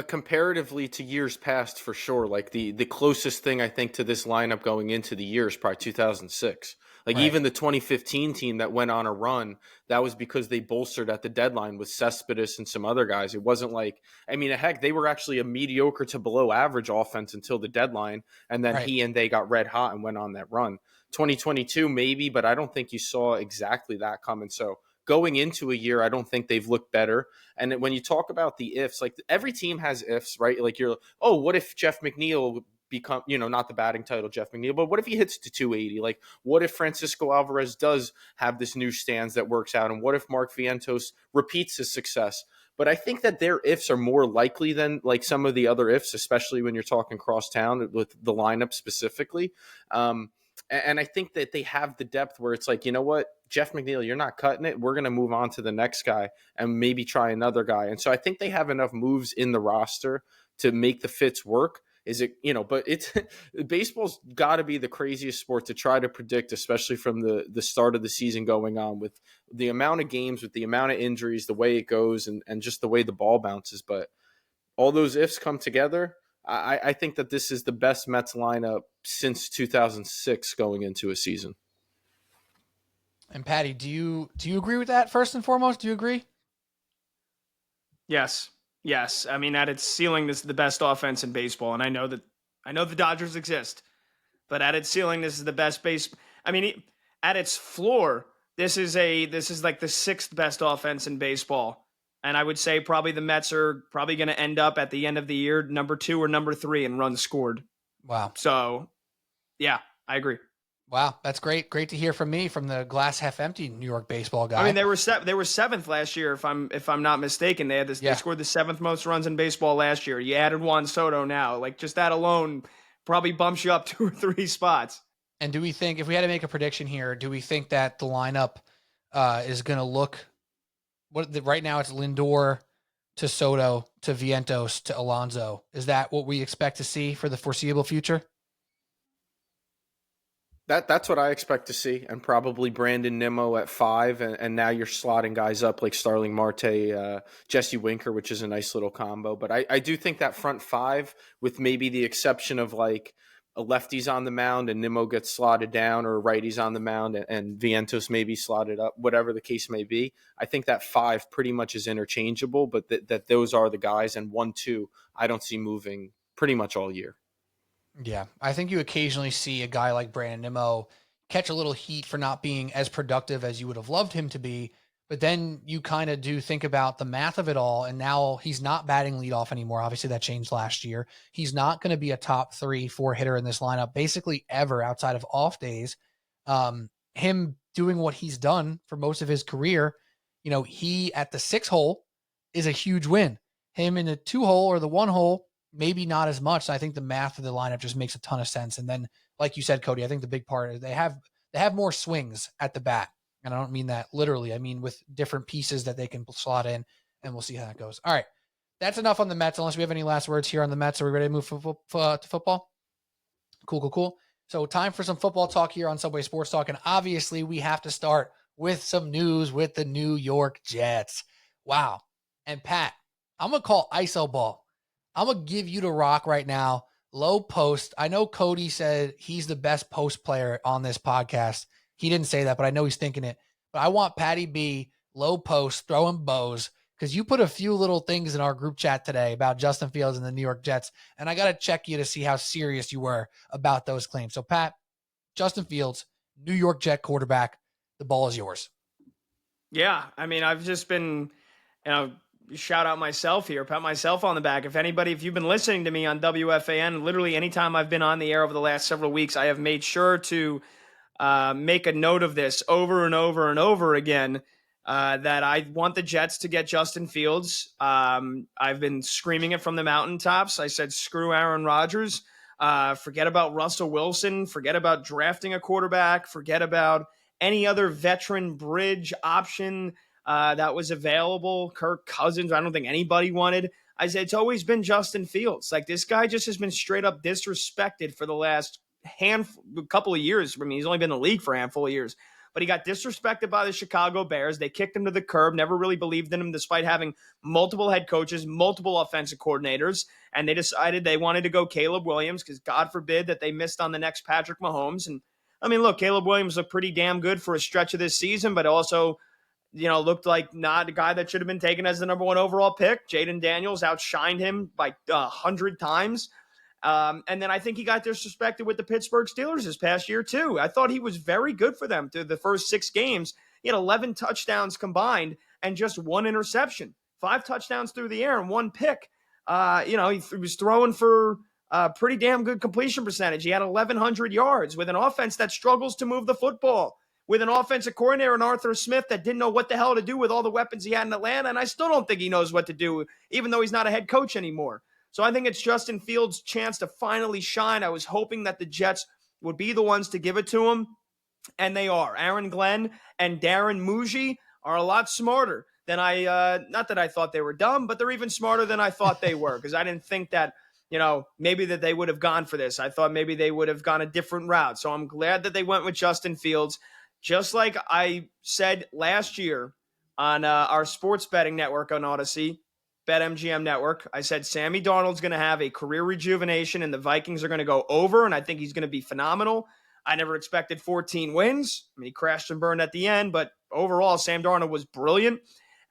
Comparatively to years past, for sure. Like the closest thing I think to this lineup going into the year is probably 2006. Like Right. even the 2015 team that went on a run, that was because they bolstered at the deadline with Cespedes and some other guys. It wasn't like, I mean, heck, they were actually a mediocre to below average offense until the deadline, and then Right. they got red hot and went on that run. 2022 maybe, but I don't think you saw exactly that coming. So going into a year, I don't think they've looked better. And when you talk about the ifs, like every team has ifs, right? Like oh, what if Jeff McNeil become, not the batting title Jeff McNeil, but what if he hits to 280? Like, what if Francisco Alvarez does have this new stance that works out? And what if Mark Vientos repeats his success? But I think that their ifs are more likely than like some of the other ifs, especially when you're talking crosstown with the lineup specifically. And I think that they have the depth where it's like, you know what, Jeff McNeil, you're not cutting it. We're going to move on to the next guy and maybe try another guy. And so I think they have enough moves in the roster to make the fits work. But it's baseball's got to be the craziest sport to try to predict, especially from the start of the season going on with the amount of games, with the amount of injuries, the way it goes, and just the way the ball bounces. But all those ifs come together. I think that this is the best Mets lineup since 2006 going into a season. And Patty, do you agree with that first and foremost? Do you agree? Yes. I mean, at its ceiling, this is the best offense in baseball, and I know the Dodgers exist, but at its ceiling, this is the best base. I mean, at its floor, this is like the sixth best offense in baseball, and I would say probably the Mets are probably going to end up at the end of the year number 2 or number 3 in runs scored. Wow. So, yeah, I agree. Wow, that's great. Great to hear from me, from the glass half empty New York baseball guy. I mean, they were seventh last year, if I'm not mistaken. They had this. Yeah. They scored the 7th most runs in baseball last year. You added Juan Soto now, like just that alone probably bumps you up 2 or 3 spots. And do we think, if we had to make a prediction here, do we think that the lineup is going to look? Right now it's Lindor to Soto to Vientos to Alonso. Is that what we expect to see for the foreseeable future? That's what I expect to see, and probably Brandon Nimmo at 5, and now you're slotting guys up like Starling Marte, Jesse Winker, which is a nice little combo. But I do think that front 5, with maybe the exception of like a lefty's on the mound and Nimmo gets slotted down, or a righty's on the mound and Vientos maybe slotted up, whatever the case may be. I think that 5 pretty much is interchangeable, but that those are the guys, and 1, 2, I don't see moving pretty much all year. Yeah, I think you occasionally see a guy like Brandon Nimmo catch a little heat for not being as productive as you would have loved him to be. But then you kind of do think about the math of it all. And now he's not batting leadoff anymore. Obviously, that changed last year. He's not going to be a top 3-4 hitter in this lineup, basically ever, outside of off days. Him doing what he's done for most of his career, he at the 6 hole is a huge win. Him in the 2 hole or the 1 hole, maybe not as much. So I think the math of the lineup just makes a ton of sense. And then, like you said, Cody, I think the big part is they have more swings at the bat. And I don't mean that literally. I mean with different pieces that they can slot in, and we'll see how that goes. All right. That's enough on the Mets, unless we have any last words here on the Mets. Are we ready to move to football? Cool. So time for some football talk here on Subway Sports Talk. And obviously we have to start with some news with the New York Jets. Wow. And Pat, I'm going to call ISO ball. I'm going to give you the rock right now. Low post. I know Cody said he's the best post player on this podcast. He didn't say that, but I know he's thinking it. But I want Patty B, low post, throwing bows, because you put a few little things in our group chat today about Justin Fields and the New York Jets, and I got to check you to see how serious you were about those claims. So, Pat, Justin Fields, New York Jet quarterback, the ball is yours. Yeah, I mean, I've just been, shout out myself here, pat myself on the back. If you've been listening to me on WFAN, literally anytime I've been on the air over the last several weeks, I have made sure to make a note of this over and over and over again, that I want the Jets to get Justin Fields. I've been screaming it from the mountaintops. I said, screw Aaron Rodgers. Forget about Russell Wilson. Forget about drafting a quarterback. Forget about any other veteran bridge option. that was available. Kirk Cousins, I don't think anybody wanted. I said it's always been Justin Fields. Like, this guy just has been straight up disrespected for the last couple of years. I mean, he's only been in the league for a handful of years, but he got disrespected by the Chicago Bears. They kicked him to the curb, never really believed in him despite having multiple head coaches, multiple offensive coordinators, and they decided they wanted to go Caleb Williams because God forbid that they missed on the next Patrick Mahomes. And I mean, look, Caleb Williams looked pretty damn good for a stretch of this season, but also, looked like not a guy that should have been taken as the number one overall pick. Jaden Daniels outshined him by 100 times. And then I think he got disrespected with the Pittsburgh Steelers this past year too. I thought he was very good for them through the first 6 games. He had 11 touchdowns combined and just 1 interception, 5 touchdowns through the air and 1 pick. He was throwing for a pretty damn good completion percentage. He had 1,100 yards with an offense that struggles to move the football, with an offensive coordinator in Arthur Smith that didn't know what the hell to do with all the weapons he had in Atlanta. And I still don't think he knows what to do, even though he's not a head coach anymore. So I think it's Justin Fields' chance to finally shine. I was hoping that the Jets would be the ones to give it to him, and they are. Aaron Glenn and Darren Muji are a lot smarter than not that I thought they were dumb, but they're even smarter than I thought they were, because I didn't think that, maybe that they would have gone for this. I thought maybe they would have gone a different route. So I'm glad that they went with Justin Fields. Just like I said last year on our sports betting network on Odyssey, BetMGM network, I said Sammy Darnold's going to have a career rejuvenation and the Vikings are going to go over, and I think he's going to be phenomenal. I never expected 14 wins. I mean, he crashed and burned at the end, but overall, Sam Darnold was brilliant.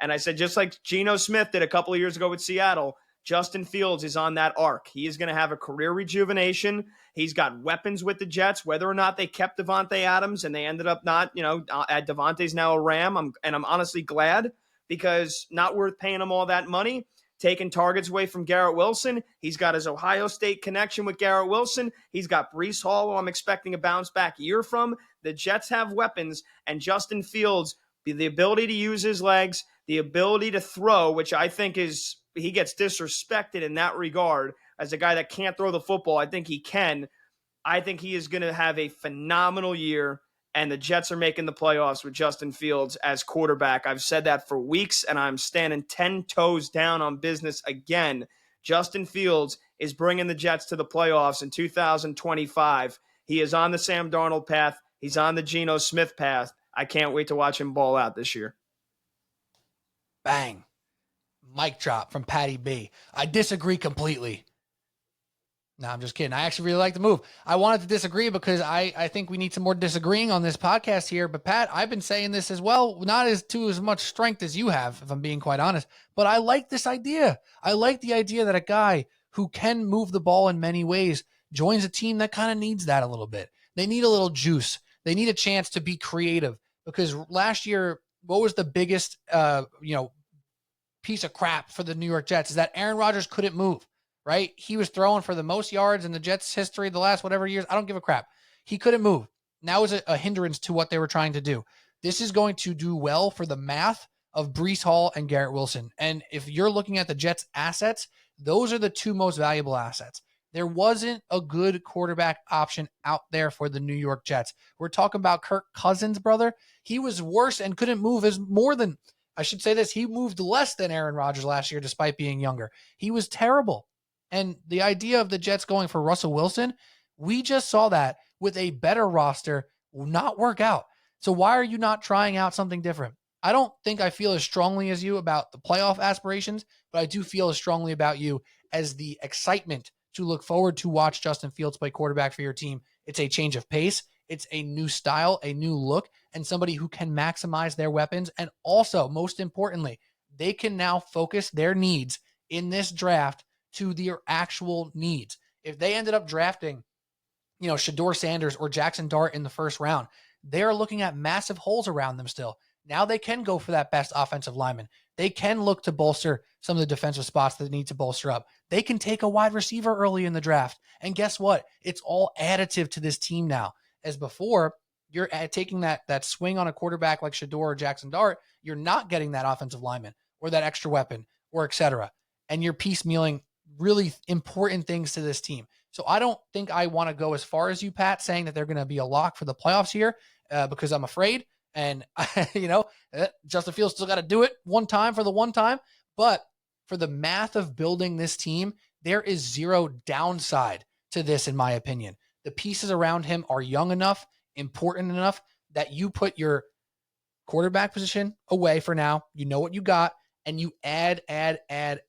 And I said, just like Geno Smith did a couple of years ago with Seattle, Justin Fields is on that arc. He is going to have a career rejuvenation. He's got weapons with the Jets, whether or not they kept Devontae Adams and they ended up not, Devontae's now a Ram. I'm honestly glad, because not worth paying him all that money, taking targets away from Garrett Wilson. He's got his Ohio State connection with Garrett Wilson. He's got Breece Hall, who I'm expecting a bounce back year from. The Jets have weapons, and Justin Fields, the ability to use his legs, the ability to throw, which I think is, he gets disrespected in that regard as a guy that can't throw the football. I think he can. I think he is going to have a phenomenal year, and the Jets are making the playoffs with Justin Fields as quarterback. I've said that for weeks, and I'm standing 10 toes down on business again. Justin Fields is bringing the Jets to the playoffs in 2025. He is on the Sam Darnold path. He's on the Geno Smith path. I can't wait to watch him ball out this year. Bang. Mic drop from Patty B. I disagree completely. No, I'm just kidding. I actually really like the move. I wanted to disagree because I think we need some more disagreeing on this podcast here. But Pat, I've been saying this as well, not as much strength as you have, if I'm being quite honest. But I like this idea. I like the idea that a guy who can move the ball in many ways joins a team that kind of needs that a little bit. They need a little juice. They need a chance to be creative, because last year, what was the biggest, piece of crap for the New York Jets is that Aaron Rodgers couldn't move, right? He was throwing for the most yards in the Jets' history the last whatever years. I don't give a crap. He couldn't move. Now is a hindrance to what they were trying to do. This is going to do well for the math of Breece Hall and Garrett Wilson. And if you're looking at the Jets' assets, those are the 2 most valuable assets. There wasn't a good quarterback option out there for the New York Jets. We're talking about Kirk Cousins, brother. He was worse and couldn't move he moved less than Aaron Rodgers last year, despite being younger. He was terrible. And the idea of the Jets going for Russell Wilson, we just saw that with a better roster will not work out. So why are you not trying out something different? I don't think I feel as strongly as you about the playoff aspirations, but I do feel as strongly about you as the excitement to look forward to watch Justin Fields play quarterback for your team. It's a change of pace. It's a new style, a new look, and somebody who can maximize their weapons. And also, most importantly, they can now focus their needs in this draft to their actual needs. If they ended up drafting, Shedeur Sanders or Jackson Dart in the first round, they're looking at massive holes around them still. Now they can go for that best offensive lineman. They can look to bolster some of the defensive spots that need to bolster up. They can take a wide receiver early in the draft. And guess what? It's all additive to this team now. As before, you're taking that swing on a quarterback like Shedeur or Jackson Dart, you're not getting that offensive lineman or that extra weapon or et cetera. And you're piecemealing really important things to this team. So I don't think I want to go as far as you, Pat, saying that they're going to be a lock for the playoffs here because I'm afraid. And, Justin Fields still got to do it one time for the one time. But for the math of building this team, there is zero downside to this, in my opinion. The pieces around him are young enough, important enough that you put your quarterback position away for now. You know what you got, and you add. And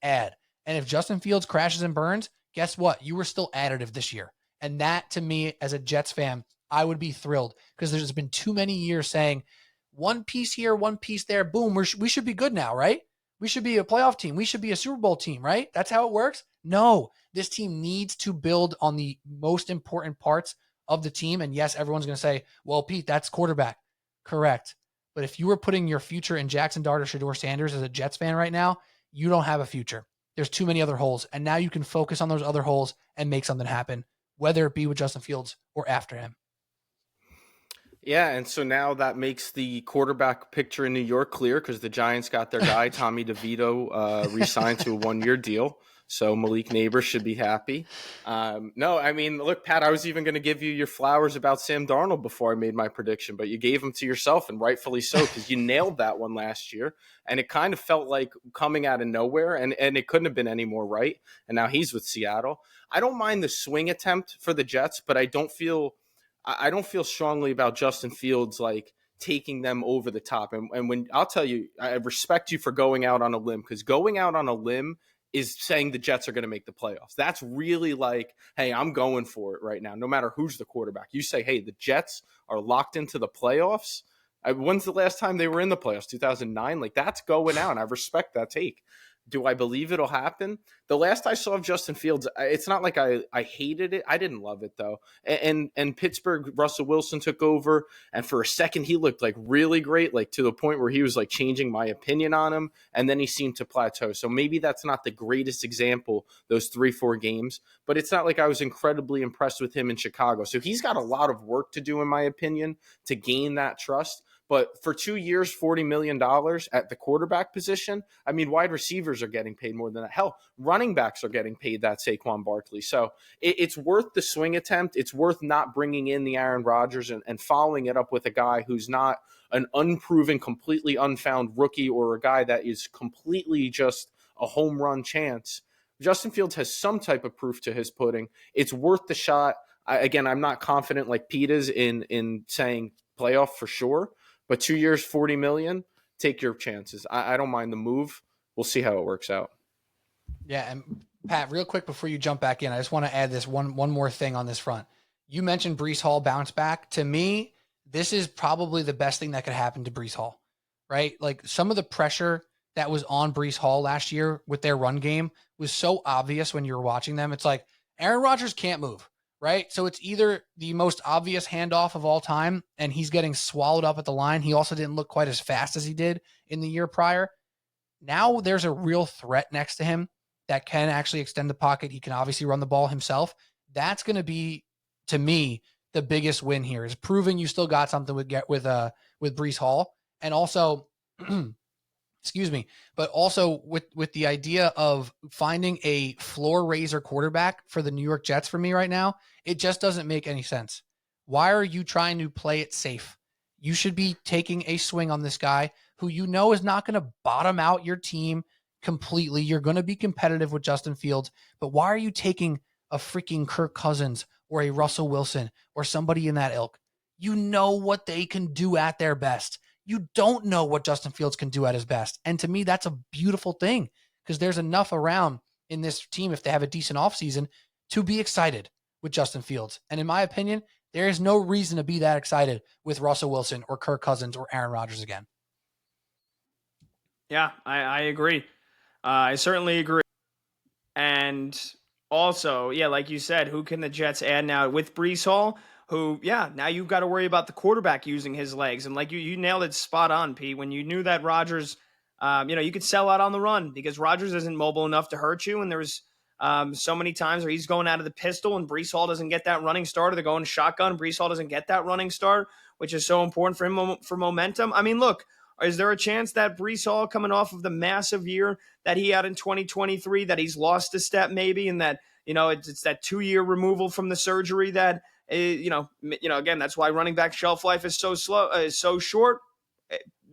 if Justin Fields crashes and burns, guess what? You were still additive this year. And that, to me, as a Jets fan, I would be thrilled, because there's been too many years saying one piece here, one piece there, boom, we should be good now, right? We should be a playoff team. We should be a Super Bowl team, right? That's how it works. No, this team needs to build on the most important parts of the team. And yes, everyone's going to say, well, Pete, that's quarterback. Correct. But if you were putting your future in Jackson Dart or Shedeur Sanders as a Jets fan right now, you don't have a future. There's too many other holes. And now you can focus on those other holes and make something happen, whether it be with Justin Fields or after him. Yeah, and so now that makes the quarterback picture in New York clear, because the Giants got their guy, Tommy DeVito, re-signed to a one-year deal. So Malik Neighbors should be happy. No, I mean, look, Pat, I was even going to give you your flowers about Sam Darnold before I made my prediction, but you gave them to yourself, and rightfully so, because you nailed that one last year. And it kind of felt like coming out of nowhere, and it couldn't have been any more right. And now he's with Seattle. I don't mind the swing attempt for the Jets, but I don't feel strongly about Justin Fields like taking them over the top. And when I'll tell you, I respect you for going out on a limb, because going out on a limb is saying the Jets are going to make the playoffs. That's really like, hey, I'm going for it right now, no matter who's the quarterback. You say, hey, the Jets are locked into the playoffs. When's the last time they were in the playoffs? 2009? Like, that's going out, and I respect that take. Do I believe it'll happen? The last I saw of Justin Fields, it's not like I hated it. I didn't love it, though. And Pittsburgh, Russell Wilson took over, and for a second he looked like really great, like to the point where he was like changing my opinion on him, and then he seemed to plateau. So maybe that's not the greatest example, those 3-4 games, but it's not like I was incredibly impressed with him in Chicago. So he's got a lot of work to do, in my opinion, to gain that trust. But for 2 years, $40 million at the quarterback position, I mean, wide receivers are getting paid more than that. Hell, running backs are getting paid that, Saquon Barkley. So it's worth the swing attempt. It's worth not bringing in the Aaron Rodgers and following it up with a guy who's not an unproven, completely unfound rookie, or a guy that is completely just a home run chance. Justin Fields has some type of proof to his pudding. It's worth the shot. Again, I'm not confident like Pete is in saying playoff for sure. But 2 years, $40 million, take your chances. I don't mind the move. We'll see how it works out. Yeah, and Pat, real quick before you jump back in, I just want to add this one more thing on this front. You mentioned Breece Hall bounce back. To me, this is probably the best thing that could happen to Breece Hall, right? Like, some of the pressure that was on Breece Hall last year with their run game was so obvious when you were watching them. It's like Aaron Rodgers can't move. Right? So it's either the most obvious handoff of all time, and he's getting swallowed up at the line. He also didn't look quite as fast as he did in the year prior. Now there's a real threat next to him that can actually extend the pocket. He can obviously run the ball himself. That's going to be, to me, the biggest win here, is proving you still got something with Breece Hall. And also, excuse me, but also with the idea of finding a floor raiser quarterback for the New York Jets for me right now, it just doesn't make any sense. Why are you trying to play it safe? You should be taking a swing on this guy who you know is not going to bottom out your team completely. You're going to be competitive with Justin Fields, but why are you taking a freaking Kirk Cousins or a Russell Wilson or somebody in that ilk? You know what they can do at their best. You don't know what Justin Fields can do at his best. And to me, that's a beautiful thing, because there's enough around in this team, if they have a decent offseason, to be excited with Justin Fields. And in my opinion, there is no reason to be that excited with Russell Wilson or Kirk Cousins or Aaron Rodgers again. Yeah, I agree. I certainly agree. And also, yeah, like you said, who can the Jets add now with Breece Hall? Who, yeah, now you've got to worry about the quarterback using his legs. And like you nailed it spot on, Pete, when you knew that Rodgers, you could sell out on the run because Rodgers isn't mobile enough to hurt you. And there's so many times where he's going out of the pistol and Breece Hall doesn't get that running start, or they're going shotgun. Breece Hall doesn't get that running start, which is so important for him for momentum. I mean, look, is there a chance that Breece Hall, coming off of the massive year that he had in 2023, that he's lost a step maybe, and that, it's that 2-year removal from the surgery that, again, that's why running back shelf life is so short.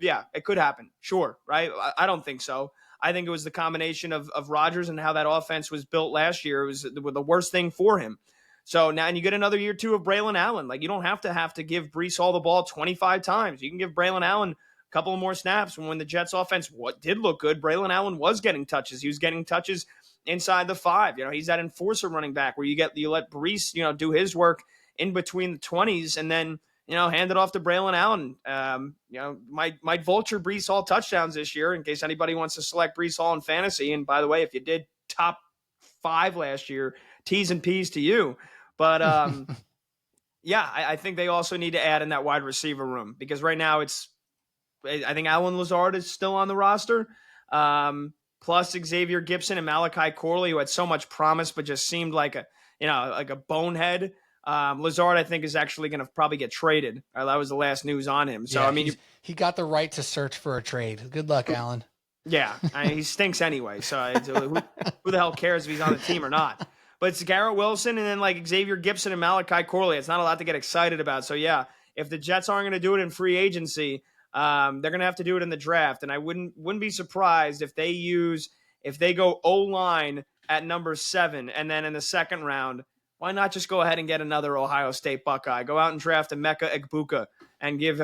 Yeah, it could happen. Sure, right? I don't think so. I think it was the combination of Rodgers and how that offense was built last year. It was the worst thing for him. So now, and you get another year two of Braylon Allen. Like, you don't have to give Brees Hall the ball 25 times. You can give Braylon Allen a couple of more snaps. When the Jets offense did look good, Braylon Allen was getting touches. He was getting touches inside the 5. He's that enforcer running back where you let Brees, do his work in between the 20s, and then, hand it off to Braylon Allen. Might vulture Brees Hall touchdowns this year in case anybody wants to select Brees Hall in fantasy. And by the way, if you did top 5 last year, T's and P's to you. But yeah, I think they also need to add in that wide receiver room, because right now I think Allen Lazard is still on the roster. Plus Xavier Gibson and Malachi Corley, who had so much promise but just seemed like a bonehead. Lazard, I think, is actually going to probably get traded. That was the last news on him. So, yeah, he got the right to search for a trade. Good luck, Allen. Yeah, he stinks anyway. So who the hell cares if he's on the team or not? But it's Garrett Wilson and then like Xavier Gibson and Malachi Corley. It's not a lot to get excited about. So, yeah, if the Jets aren't going to do it in free agency, they're going to have to do it in the draft. And I wouldn't be surprised if they go O-line at number 7, and then in the second round, why not just go ahead and get another Ohio State Buckeye? Go out and draft Emeka Egbuka and give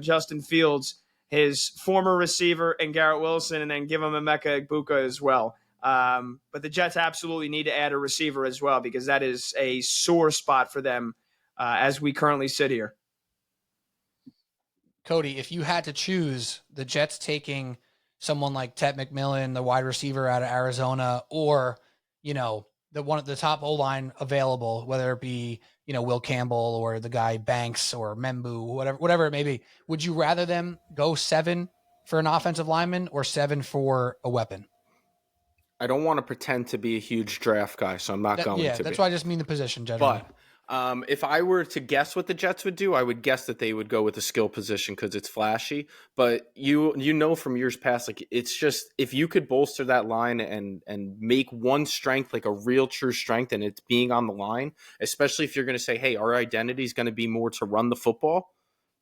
Justin Fields his former receiver and Garrett Wilson, and then give him Emeka Egbuka as well. But the Jets absolutely need to add a receiver as well, because that is a sore spot for them as we currently sit here. Cody, if you had to choose the Jets taking someone like Ted McMillan, the wide receiver out of Arizona, or, the one at the top O-line available, whether it be, Will Campbell or the guy Banks or Membu, whatever it may be, would you rather them go 7 for an offensive lineman or 7 for a weapon? I don't want to pretend to be a huge draft guy, so I'm not going to be. Yeah, that's why I just mean the position, generally. But if I were to guess what the Jets would do, I would guess that they would go with the skill position because it's flashy. But from years past, like, it's just, if you could bolster that line and make one strength like a real true strength, and it's being on the line, especially if you're going to say, hey, our identity is going to be more to run the football,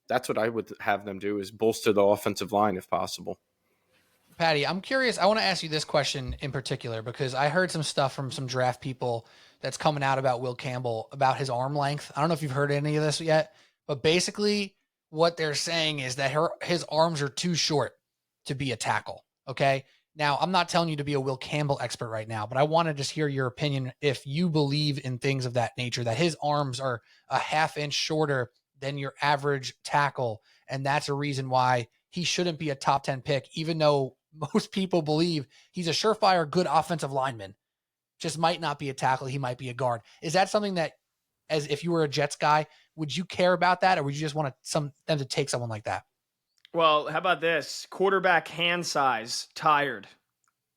that's what I would have them do, is bolster the offensive line if possible. Patty, I'm curious. I want to ask you this question in particular because I heard some stuff from some draft people that's coming out about Will Campbell, about his arm length. I don't know if you've heard any of this yet, but basically what they're saying is that his arms are too short to be a tackle. Okay. Now, I'm not telling you to be a Will Campbell expert right now, but I want to just hear your opinion if you believe in things of that nature, that his arms are a half inch shorter than your average tackle. And that's a reason why he shouldn't be a top 10 pick, even though most people believe he's a surefire good offensive lineman. Just might not be a tackle. He might be a guard. Is that something that, as if you were a Jets guy, would you care about that, or would you just want them to take someone like that? Well, how about this? Quarterback hand size, tired.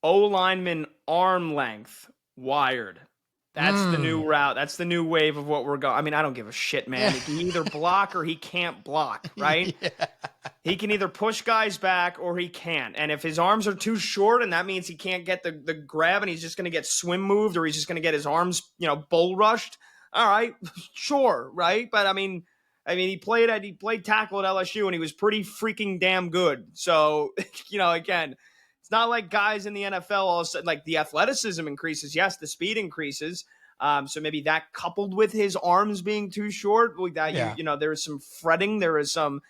O-lineman arm length, wired. That's the new route. That's the new wave of what we're going. I mean, I don't give a shit, man. He can either block or he can't block, right? Yeah. He can either push guys back or he can't. And if his arms are too short, and that means he can't get the grab, and he's just going to get swim moved, or he's just going to get his arms, bull rushed. All right, sure, right? But I mean, he played tackle at LSU, and he was pretty freaking damn good. So, again, it's not like guys in the NFL all of a sudden, like, the athleticism increases. Yes, the speed increases. So maybe that coupled with his arms being too short, there is some fretting, there is some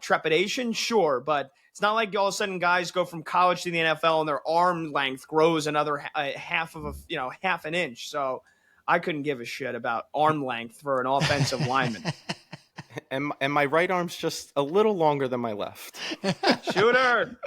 trepidation, sure, but it's not like all of a sudden guys go from college to the NFL and their arm length grows another half an inch. So I couldn't give a shit about arm length for an offensive lineman. And my right arm's just a little longer than my left. Shooter.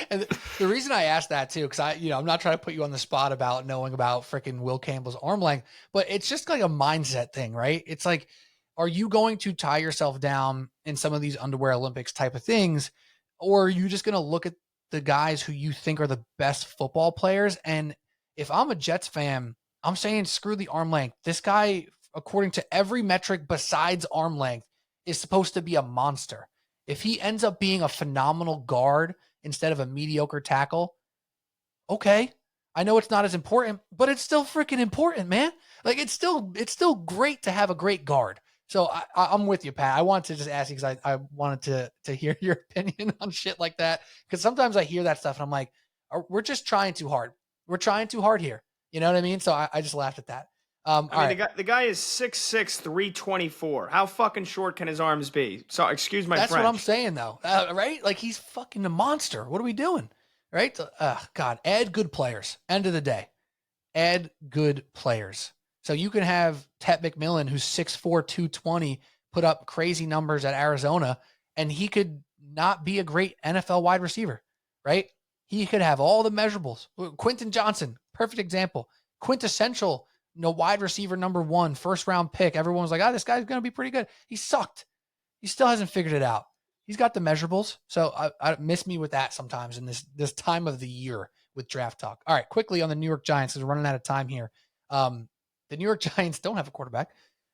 And the reason I asked that too, because I'm not trying to put you on the spot about knowing about freaking Will Campbell's arm length, but it's just like a mindset thing, right? It's like, are you going to tie yourself down in some of these underwear Olympics type of things, or are you just going to look at the guys who you think are the best football players? And if I'm a Jets fan, I'm saying screw the arm length. This guy, according to every metric besides arm length, is supposed to be a monster. If he ends up being a phenomenal guard instead of a mediocre tackle, okay. I know it's not as important, but it's still freaking important, man. Like, it's still great to have a great guard. So I'm with you, Pat. I wanted to just ask you because I wanted to hear your opinion on shit like that. Because sometimes I hear that stuff and I'm like, we're just trying too hard. We're trying too hard here. You know what I mean? So I just laughed at that. I mean, the guy is 6'6", 324. How fucking short can his arms be? So, excuse my That's French. what I'm saying, though. Right? Like, he's fucking a monster. What are we doing? Right? God, add good players. End of the day. Add good players. So you can have Tet McMillan, who's 6'4", 220, put up crazy numbers at Arizona, and he could not be a great NFL wide receiver, right? He could have all the measurables. Quentin Johnson, perfect example. Quintessential wide receiver number 1, first round pick. Everyone was like, this guy's going to be pretty good. He sucked. He still hasn't figured it out. He's got the measurables. So I miss me with that sometimes in this time of the year with draft talk. All right, quickly on the New York Giants, because we're running out of time here. The New York Giants don't have a quarterback.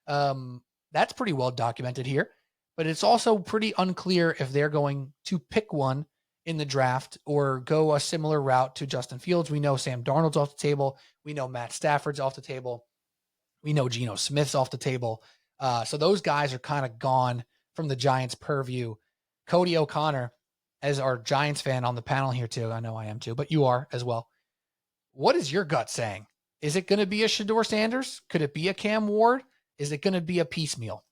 That's pretty well documented here, but it's also pretty unclear if they're going to pick one in the draft or go a similar route to Justin Fields. We know Sam Darnold's off the table. We know Matt Stafford's off the table. We know Geno Smith's off the table. So those guys are kind of gone from the Giants' purview. Cody O'Connor, as our Giants fan on the panel here too, I know I am too, but you are as well. What is your gut saying? Is it going to be a Shedeur Sanders? Could it be a Cam Ward? Is it going to be a piecemeal?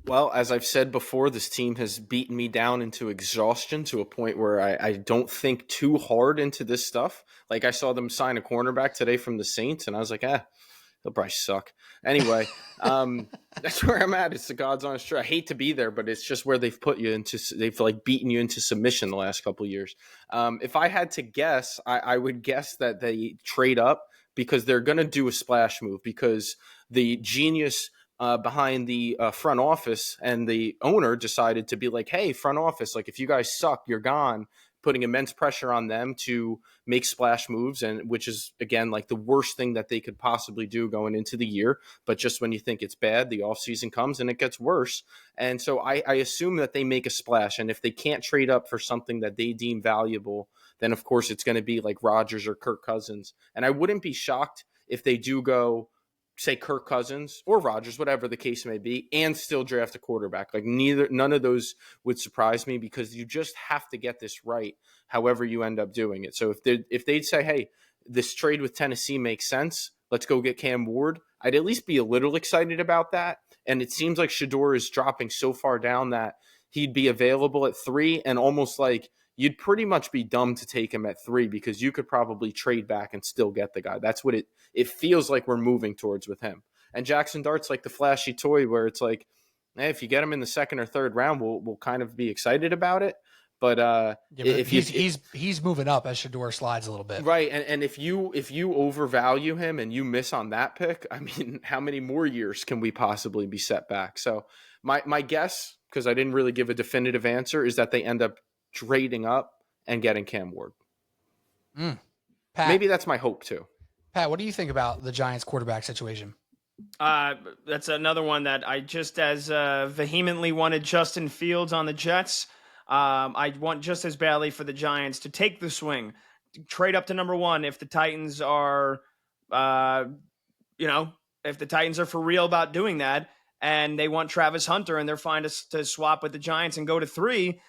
Well, as I've said before, this team has beaten me down into exhaustion to a point where I don't think too hard into this stuff. Like I saw them sign a cornerback today from the Saints, and I was like, they'll probably suck. Anyway, that's where I'm at. It's the God's honest truth. I hate to be there, but it's just where they've put you into. They've like beaten you into submission the last couple of years. If I had to guess, I would guess that they trade up because they're going to do a splash move because the genius behind the front office and the owner decided to be like, hey, front office, like if you guys suck, you're gone, putting immense pressure on them to make splash moves, and which is, again, like the worst thing that they could possibly do going into the year. But just when you think it's bad, the offseason comes and it gets worse. And so I assume that they make a splash. And if they can't trade up for something that they deem valuable, then of course it's going to be like Rodgers or Kirk Cousins. And I wouldn't be shocked if they do go, say, Kirk Cousins or Rodgers, whatever the case may be, and still draft a quarterback. Like none of those would surprise me because you just have to get this right however you end up doing it. So if they'd say, hey, this trade with Tennessee makes sense, let's go get Cam Ward, I'd at least be a little excited about that. And it seems like Shedeur is dropping so far down that he'd be available at 3, and almost like you'd pretty much be dumb to take him at 3 because you could probably trade back and still get the guy. That's what it feels like we're moving towards with him. And Jackson Dart's like the flashy toy where it's like, hey, if you get him in the 2nd or 3rd round, we'll kind of be excited about it. But if he's moving up as Shedeur slides a little bit, right? And if you overvalue him and you miss on that pick, I mean, how many more years can we possibly be set back? So my guess, because I didn't really give a definitive answer, is that they end up trading up and getting Cam Ward. Pat, maybe that's my hope too. Pat, what do you think about the Giants quarterback situation? That's another one that I just as vehemently wanted Justin Fields on the Jets. I want just as badly for the Giants to take the swing, trade up to number 1 if the Titans are, if the Titans are for real about doing that and they want Travis Hunter and they're fine to swap with the Giants and go to 3.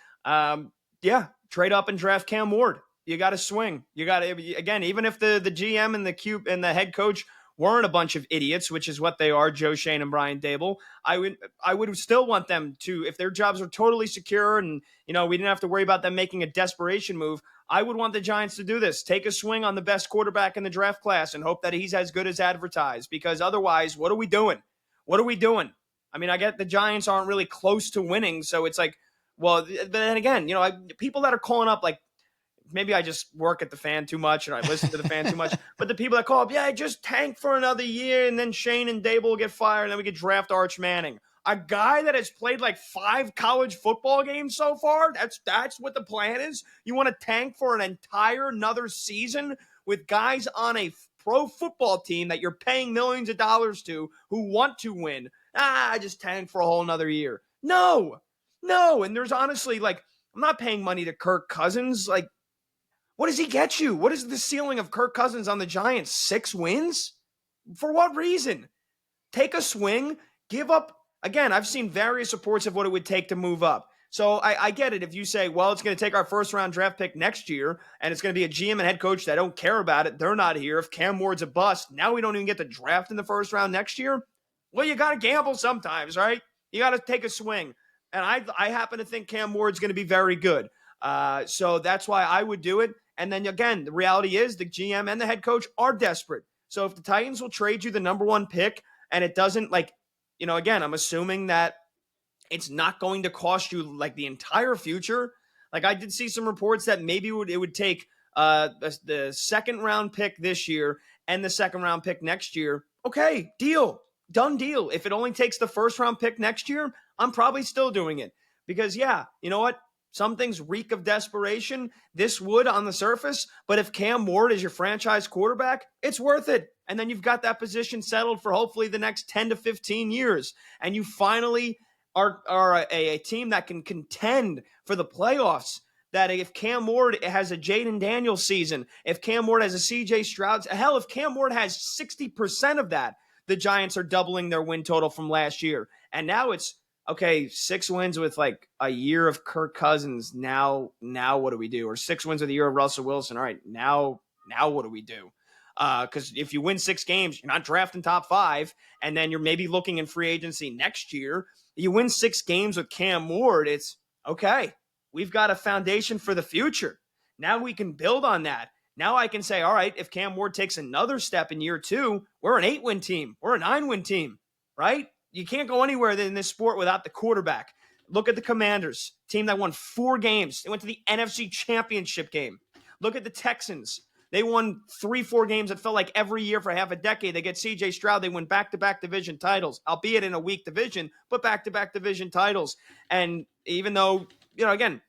Trade up and draft Cam Ward. You got to swing. You got to, again, even if the GM and the head coach weren't a bunch of idiots, which is what they are, Joe Schoen and Brian Daboll, I would still want them to, if their jobs are totally secure and, we didn't have to worry about them making a desperation move, I would want the Giants to do this. Take a swing on the best quarterback in the draft class and hope that he's as good as advertised, because otherwise, what are we doing? What are we doing? I mean, I get the Giants aren't really close to winning, so it's like, well, but then again, people that are calling up, like, maybe I just work at the Fan too much and I listen to the Fan too much, but the people that call up, just tank for another year and then Shane and Daboll will get fired and then we could draft Arch Manning. A guy that has played like 5 college football games so far, that's what the plan is? You want to tank for an entire another season with guys on a pro football team that you're paying millions of dollars to who want to win? Just tank for a whole another year. No. And there's honestly, like, I'm not paying money to Kirk Cousins. Like, what does he get you? What is the ceiling of Kirk Cousins on the Giants? 6 wins? For what reason? Take a swing, give up. Again, I've seen various reports of what it would take to move up. So I get it if you say, well, it's going to take our first-round draft pick next year, and it's going to be a GM and head coach that don't care about it. They're not here. If Cam Ward's a bust, now we don't even get the draft in the first round next year. Well, you got to gamble sometimes, right? You got to take a swing. And I happen to think Cam Ward's going to be very good. So that's why I would do it. And then, again, the reality is the GM and the head coach are desperate. So if the Titans will trade you the number one pick and it doesn't, again, I'm assuming that it's not going to cost you like the entire future. Like I did see some reports that maybe it would take the second round pick this year and the second round pick next year. Okay, deal. Done deal. If it only takes the first round pick next year, I'm probably still doing it. Because, yeah, you know what? Some things reek of desperation. This would on the surface. But if Cam Ward is your franchise quarterback, it's worth it. And then you've got that position settled for hopefully the next 10 to 15 years. And you finally are a team that can contend for the playoffs. That if Cam Ward has a Jaden Daniels season, if Cam Ward has a CJ Stroud, hell, if Cam Ward has 60% of that, the Giants are doubling their win total from last year. And now it's, okay, 6 wins with like a year of Kirk Cousins. Now what do we do? Or 6 wins with a year of Russell Wilson. All right, now what do we do? Because if you win 6 games, you're not drafting top 5, and then you're maybe looking in free agency next year. You win 6 games with Cam Ward, it's okay. We've got a foundation for the future. Now we can build on that. Now I can say, all right, if Cam Ward takes another step in year 2, we're an 8-win team. We're a 9-win team, right? You can't go anywhere in this sport without the quarterback. Look at the Commanders, team that won 4 games. They went to the NFC Championship game. Look at the Texans. They won 3-4 games. It felt like every year for half a decade. They get CJ Stroud. They win back-to-back division titles, albeit in a weak division, but back-to-back division titles. And even though, again,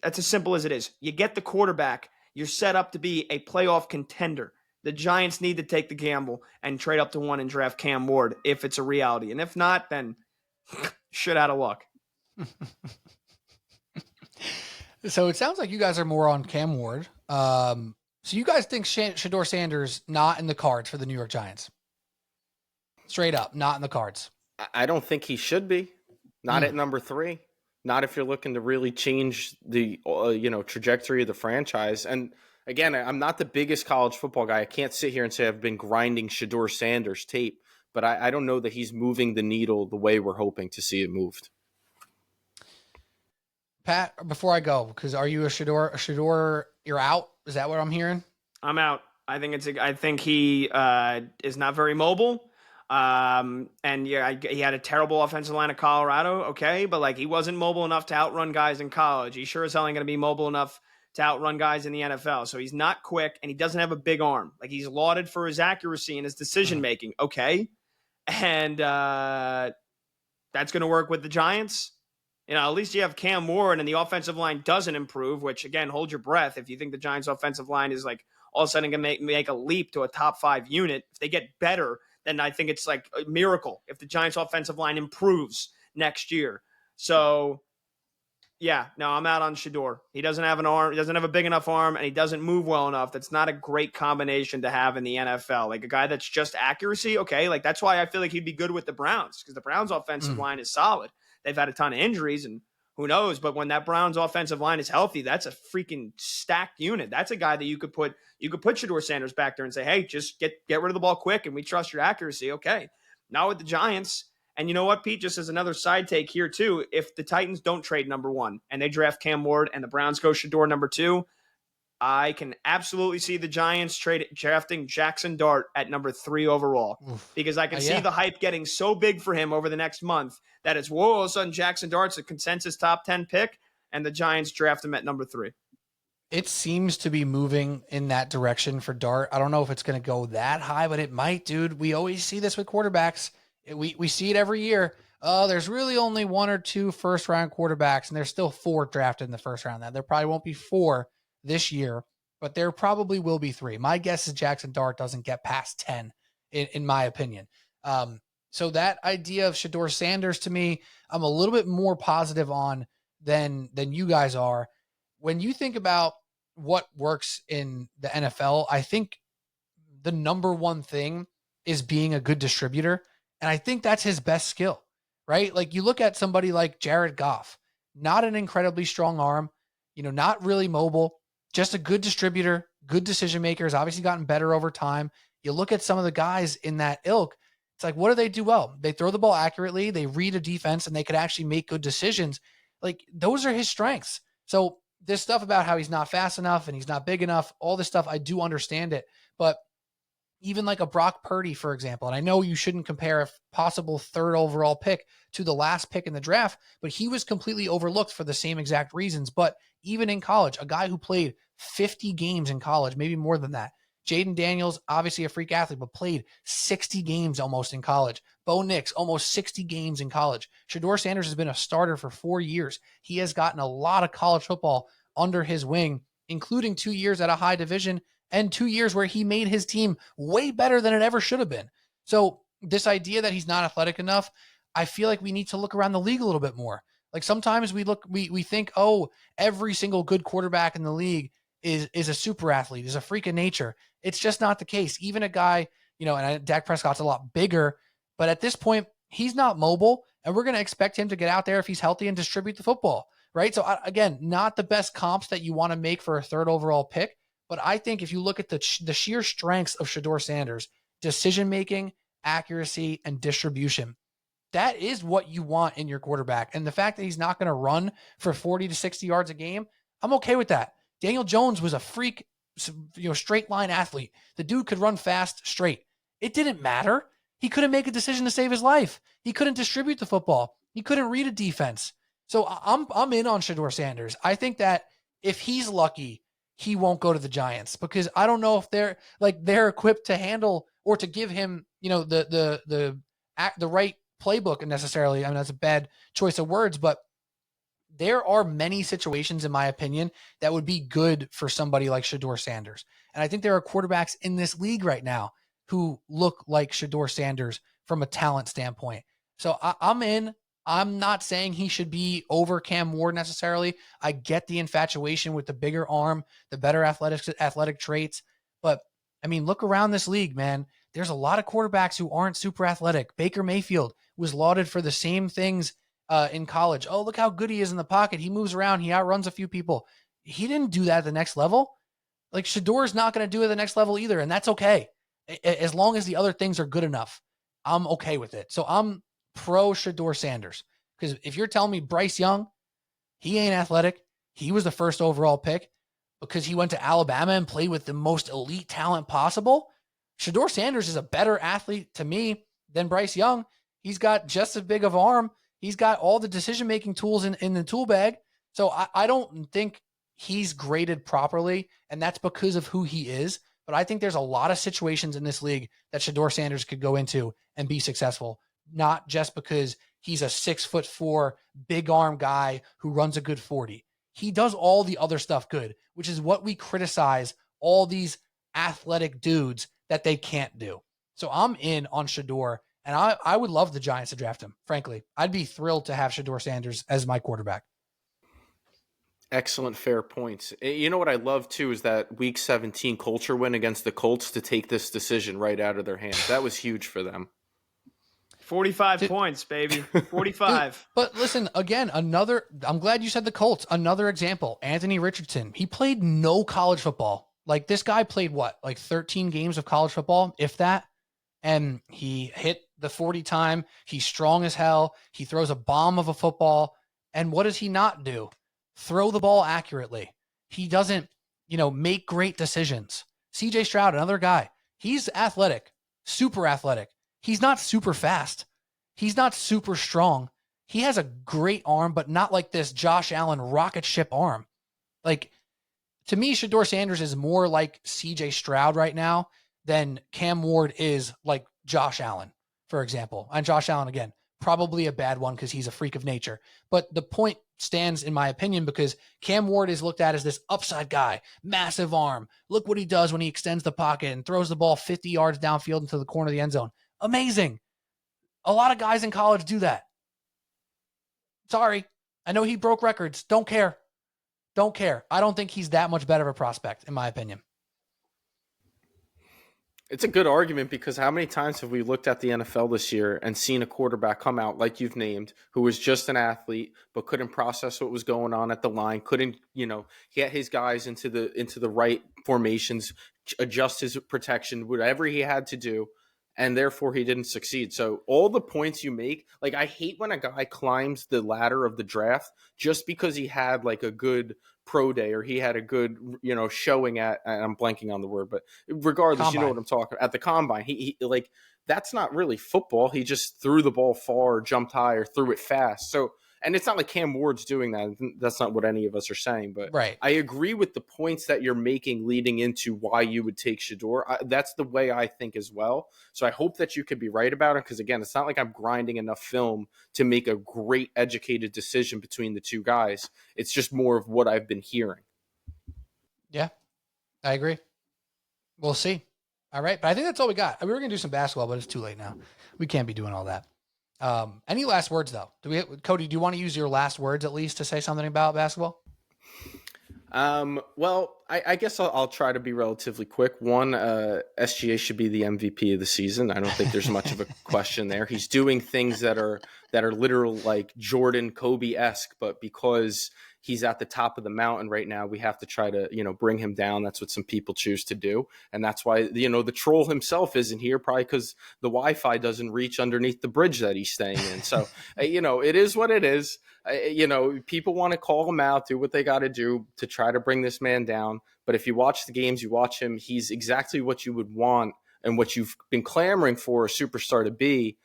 that's as simple as it is. You get the quarterback, you're set up to be a playoff contender. The Giants need to take the gamble and trade up to 1 and draft Cam Ward if it's a reality. And if not, then shit out of luck. So it sounds like you guys are more on Cam Ward. So you guys think Shedeur Sanders not in the cards for the New York Giants? Straight up, not in the cards. I don't think he should be. Not at number 3. Not if you're looking to really change the trajectory of the franchise. And again, I'm not the biggest college football guy. I can't sit here and say I've been grinding Shedeur Sanders tape, but I don't know that he's moving the needle the way we're hoping to see it moved. Pat, before I go, because are you a Shedeur, you're out? Is that what I'm hearing? I'm out. I think he is not very mobile. And yeah, he had a terrible offensive line at Colorado. Okay. But he wasn't mobile enough to outrun guys in college. He sure as hell ain't going to be mobile enough to outrun guys in the NFL. So he's not quick and he doesn't have a big arm. He's lauded for his accuracy and his decision-making. Okay. And, that's going to work with the Giants. At least you have Cam Ward and the offensive line doesn't improve, which again, hold your breath. If you think the Giants offensive line is all of a sudden going to make a leap to a top 5 unit, if they get better, then I think it's like a miracle if the Giants offensive line improves next year. So yeah, no, I'm out on Shedeur. He doesn't have an arm. He doesn't have a big enough arm and he doesn't move well enough. That's not a great combination to have in the NFL. A guy that's just accuracy. Okay. That's why I feel like he'd be good with the Browns because the Browns offensive line is solid. They've had a ton of injuries and who knows, but when that Browns offensive line is healthy, that's a freaking stacked unit. That's a guy that you could put Shedeur Sanders back there and say, hey, just get rid of the ball quick and we trust your accuracy. Okay. Not with the Giants. And you know what, Pete, just as another side take here too, if the Titans don't trade number 1 and they draft Cam Ward and the Browns go Shedeur number 2, I can absolutely see the Giants drafting Jackson Dart at number 3 overall. Because I can see the hype getting so big for him over the next month that it's, whoa, all of a sudden Jackson Dart's a consensus top 10 pick, and the Giants draft him at number 3. It seems to be moving in that direction for Dart. I don't know if it's going to go that high, but it might, dude. We always see this with quarterbacks. We see it every year. There's really only 1 or 2 first-round quarterbacks, and there's still 4 drafted in the first round. Now, there probably won't be 4 this year, but there probably will be 3. My guess is Jackson Dart doesn't get past 10, in my opinion. So that idea of Shedeur Sanders, to me, I'm a little bit more positive on than you guys are. When you think about what works in the NFL, I think the number one thing is being a good distributor. And I think that's his best skill, right? Like you look at somebody like Jared Goff, not an incredibly strong arm, not really mobile, just a good distributor, good decision maker, has obviously gotten better over time. You look at some of the guys in that ilk, it's like, what do they do well? They throw the ball accurately, they read a defense, and they could actually make good decisions. Like those are his strengths. So this stuff about how he's not fast enough and he's not big enough, all this stuff, I do understand it. But even like a Brock Purdy, for example, and I know you shouldn't compare a possible third overall pick to the last pick in the draft, but he was completely overlooked for the same exact reasons. But even in college, a guy who played 50 games in college, maybe more than that. Jaden Daniels, obviously a freak athlete, but played 60 games almost in college. Bo Nix, almost 60 games in college. Shedeur Sanders has been a starter for 4 years. He has gotten a lot of college football under his wing, including 2 years at a high division and 2 years where he made his team way better than it ever should have been. So this idea that he's not athletic enough, I feel like we need to look around the league a little bit more. Like sometimes we think, oh, every single good quarterback in the league is a super athlete, is a freak of nature. It's just not the case. Even a guy, and Dak Prescott's a lot bigger, but at this point, he's not mobile, and we're going to expect him to get out there if he's healthy and distribute the football, right? So again, not the best comps that you want to make for a third overall pick, but I think if you look at the sheer strengths of Shedeur Sanders, decision-making, accuracy, and distribution, that is what you want in your quarterback. And the fact that he's not going to run for 40 to 60 yards a game, I'm okay with that. Daniel Jones was a freak, straight line athlete. The dude could run fast straight. It didn't matter. He couldn't make a decision to save his life. He couldn't distribute the football. He couldn't read a defense. So I'm in on Shedeur Sanders. I think that if he's lucky, he won't go to the Giants because I don't know if they're equipped to handle or to give him, the right playbook necessarily. I mean, that's a bad choice of words, but there are many situations, in my opinion, that would be good for somebody like Shedeur Sanders. And I think there are quarterbacks in this league right now who look like Shedeur Sanders from a talent standpoint. So I'm in. I'm not saying he should be over Cam Ward necessarily. I get the infatuation with the bigger arm, the better athletic traits. But, I mean, look around this league, man. There's a lot of quarterbacks who aren't super athletic. Baker Mayfield was lauded for the same things in college. Oh, look how good he is in the pocket. He moves around. He outruns a few people. He didn't do that at the next level. Like Shedeur is not going to do it at the next level either. And that's okay. As long as the other things are good enough, I'm okay with it. So I'm pro Shedeur Sanders. Because if you're telling me Bryce Young, he ain't athletic. He was the first overall pick because he went to Alabama and played with the most elite talent possible. Shedeur Sanders is a better athlete to me than Bryce Young. He's got just as big of an arm. He's got all the decision-making tools in the tool bag. So I don't think he's graded properly, and that's because of who he is. But I think there's a lot of situations in this league that Shedeur Sanders could go into and be successful, not just because he's a 6'4" big arm guy who runs a good 40. He does all the other stuff good, which is what we criticize all these athletic dudes that they can't do. So I'm in on Shedeur. And I would love the Giants to draft him, frankly. I'd be thrilled to have Shedeur Sanders as my quarterback. Excellent, fair points. You know what I love, too, is that Week 17 culture win against the Colts to take this decision right out of their hands. That was huge for them. 45 points, baby. 45. Dude, but listen, again, I'm glad you said the Colts. Another example, Anthony Richardson. He played no college football. Like, this guy played what? Like 13 games of college football, if that? And he hit the 40 time. He's strong as hell. He throws a bomb of a football. And what does he not do? Throw the ball accurately. He doesn't, make great decisions. CJ Stroud, another guy. He's athletic, super athletic. He's not super fast. He's not super strong. He has a great arm, but not like this Josh Allen rocket ship arm. Like, to me, Shedeur Sanders is more like CJ Stroud right now than Cam Ward is like Josh Allen, for example. And Josh Allen, again, probably a bad one because he's a freak of nature. But the point stands, in my opinion, because Cam Ward is looked at as this upside guy, massive arm. Look what he does when he extends the pocket and throws the ball 50 yards downfield into the corner of the end zone. Amazing. A lot of guys in college do that. Sorry. I know he broke records. Don't care. Don't care. I don't think he's that much better of a prospect, in my opinion. It's a good argument because how many times have we looked at the NFL this year and seen a quarterback come out like you've named, who was just an athlete but couldn't process what was going on at the line, couldn't, get his guys into the right formations, adjust his protection, whatever he had to do, and therefore he didn't succeed. So all the points you make, like I hate when a guy climbs the ladder of the draft just because he had like a good pro day or he had a good showing at, and I'm blanking on the word, but regardless, Combine. you know what I'm talking at the combine. He like that's not really football. He just threw the ball far, or jumped high, or threw it fast. So, and it's not like Cam Ward's doing that. That's not what any of us are saying. But Right. I agree with the points that you're making leading into why you would take Shedeur. That's the way I think as well. So I hope that you could be right about it because, again, it's not like I'm grinding enough film to make a great educated decision between the two guys. It's just more of what I've been hearing. Yeah, I agree. We'll see. All right. But I think that's all we got. We were going to do some basketball, but it's too late now. We can't be doing all that. Any last words, though? Cody, do you want to use your last words at least to say something about basketball? Well, I guess I'll try to be relatively quick. One, SGA should be the MVP of the season. I don't think there's much of a question there. He's doing things that are literal like Jordan, Kobe-esque, but because he's at the top of the mountain right now, we have to try to, bring him down. That's what some people choose to do. And that's why, the troll himself isn't here, probably because the Wi-Fi doesn't reach underneath the bridge that he's staying in. So, it is what it is. People want to call him out, do what they got to do to try to bring this man down. But if you watch the games, you watch him, he's exactly what you would want and what you've been clamoring for a superstar to be.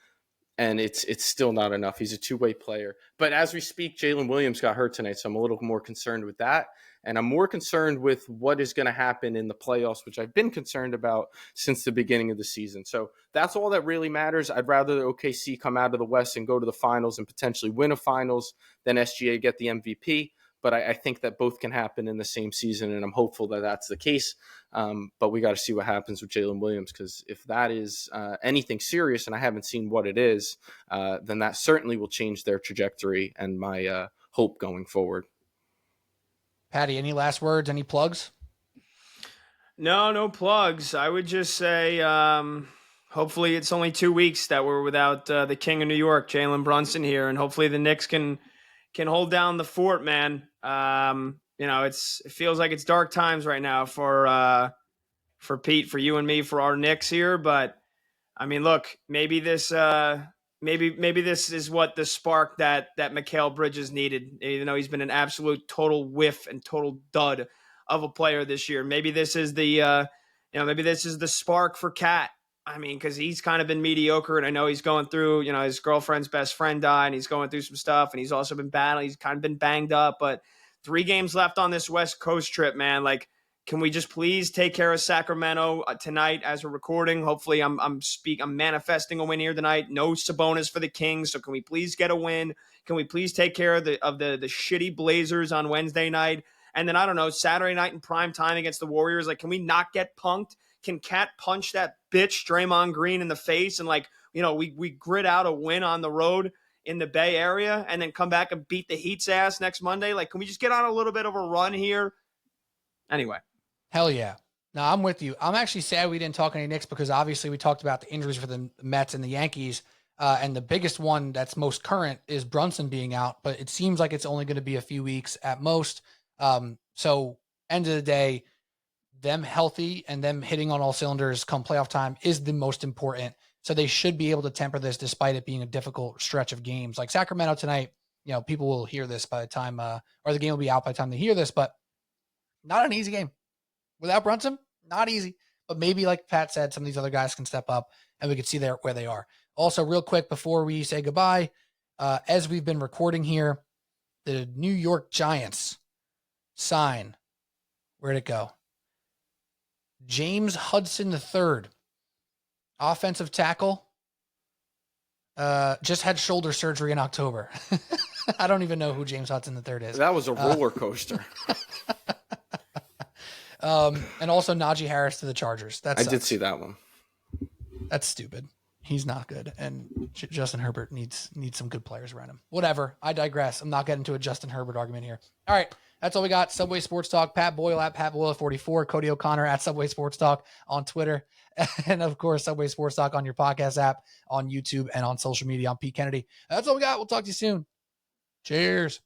And it's still not enough. He's a two-way player. But as we speak, Jalen Williams got hurt tonight, so I'm a little more concerned with that. And I'm more concerned with what is going to happen in the playoffs, which I've been concerned about since the beginning of the season. So that's all that really matters. I'd rather OKC come out of the West and go to the finals and potentially win a finals than SGA get the MVP. But I think that both can happen in the same season, and I'm hopeful that that's the case. But we got to see what happens with Jalen Williams, because if that is anything serious, and I haven't seen what it is, then that certainly will change their trajectory and my hope going forward. Patty, any last words, any plugs? No plugs. I would just say hopefully it's only 2 weeks that we're without the King of New York, Jalen Brunson, here, and hopefully the Knicks can hold down the fort, man. It feels like it's dark times right now for Pete, for you and me, for our Knicks here. But I mean, look, maybe this is what the spark that Mikal Bridges needed. Even though he's been an absolute total whiff and total dud of a player this year, maybe this is the spark for Cat. I mean, because he's kind of been mediocre, and I know he's going through, his girlfriend's best friend died, and he's going through some stuff, and he's also been battling. He's kind of been banged up, but 3 games left on this West Coast trip, man. Like, can we just please take care of Sacramento tonight as we're recording? Hopefully, I'm manifesting a win here tonight. No Sabonis for the Kings, so can we please get a win? Can we please take care of the shitty Blazers on Wednesday night? And then, I don't know, Saturday night in prime time against the Warriors, like, can we not get punked? Can Cat punch that bitch Draymond Green in the face and we grit out a win on the road in the Bay Area and then come back and beat the Heat's ass next Monday? Like, can we just get on a little bit of a run here? Anyway. Hell yeah. No, I'm with you. I'm actually sad we didn't talk any Knicks because obviously we talked about the injuries for the Mets and the Yankees. And the biggest one that's most current is Brunson being out, but it seems like it's only going to be a few weeks at most. So end of the day, them healthy and them hitting on all cylinders come playoff time is the most important. So they should be able to temper this despite it being a difficult stretch of games. Like Sacramento tonight, people will hear this by the time, or the game will be out by the time they hear this, but not an easy game. Without Brunson, not easy. But maybe, like Pat said, some of these other guys can step up and we can see where they are. Also, real quick before we say goodbye, as we've been recording here, the New York Giants sign, where'd it go? James Hudson III, offensive tackle, just had shoulder surgery in October. I don't even know who James Hudson III is. That was a roller coaster. And also Najee Harris to the Chargers. I did see that one. That's stupid. He's not good. And Justin Herbert needs some good players around him. Whatever. I digress. I'm not getting into a Justin Herbert argument here. All right. That's all we got. Subway Sports Talk. Pat Boyle at Pat Boyle 44. Cody O'Connor at Subway Sports Talk on Twitter. And of course, Subway Sports Talk on your podcast app, on YouTube, and on social media. I'm Pete Kennedy. That's all we got. We'll talk to you soon. Cheers.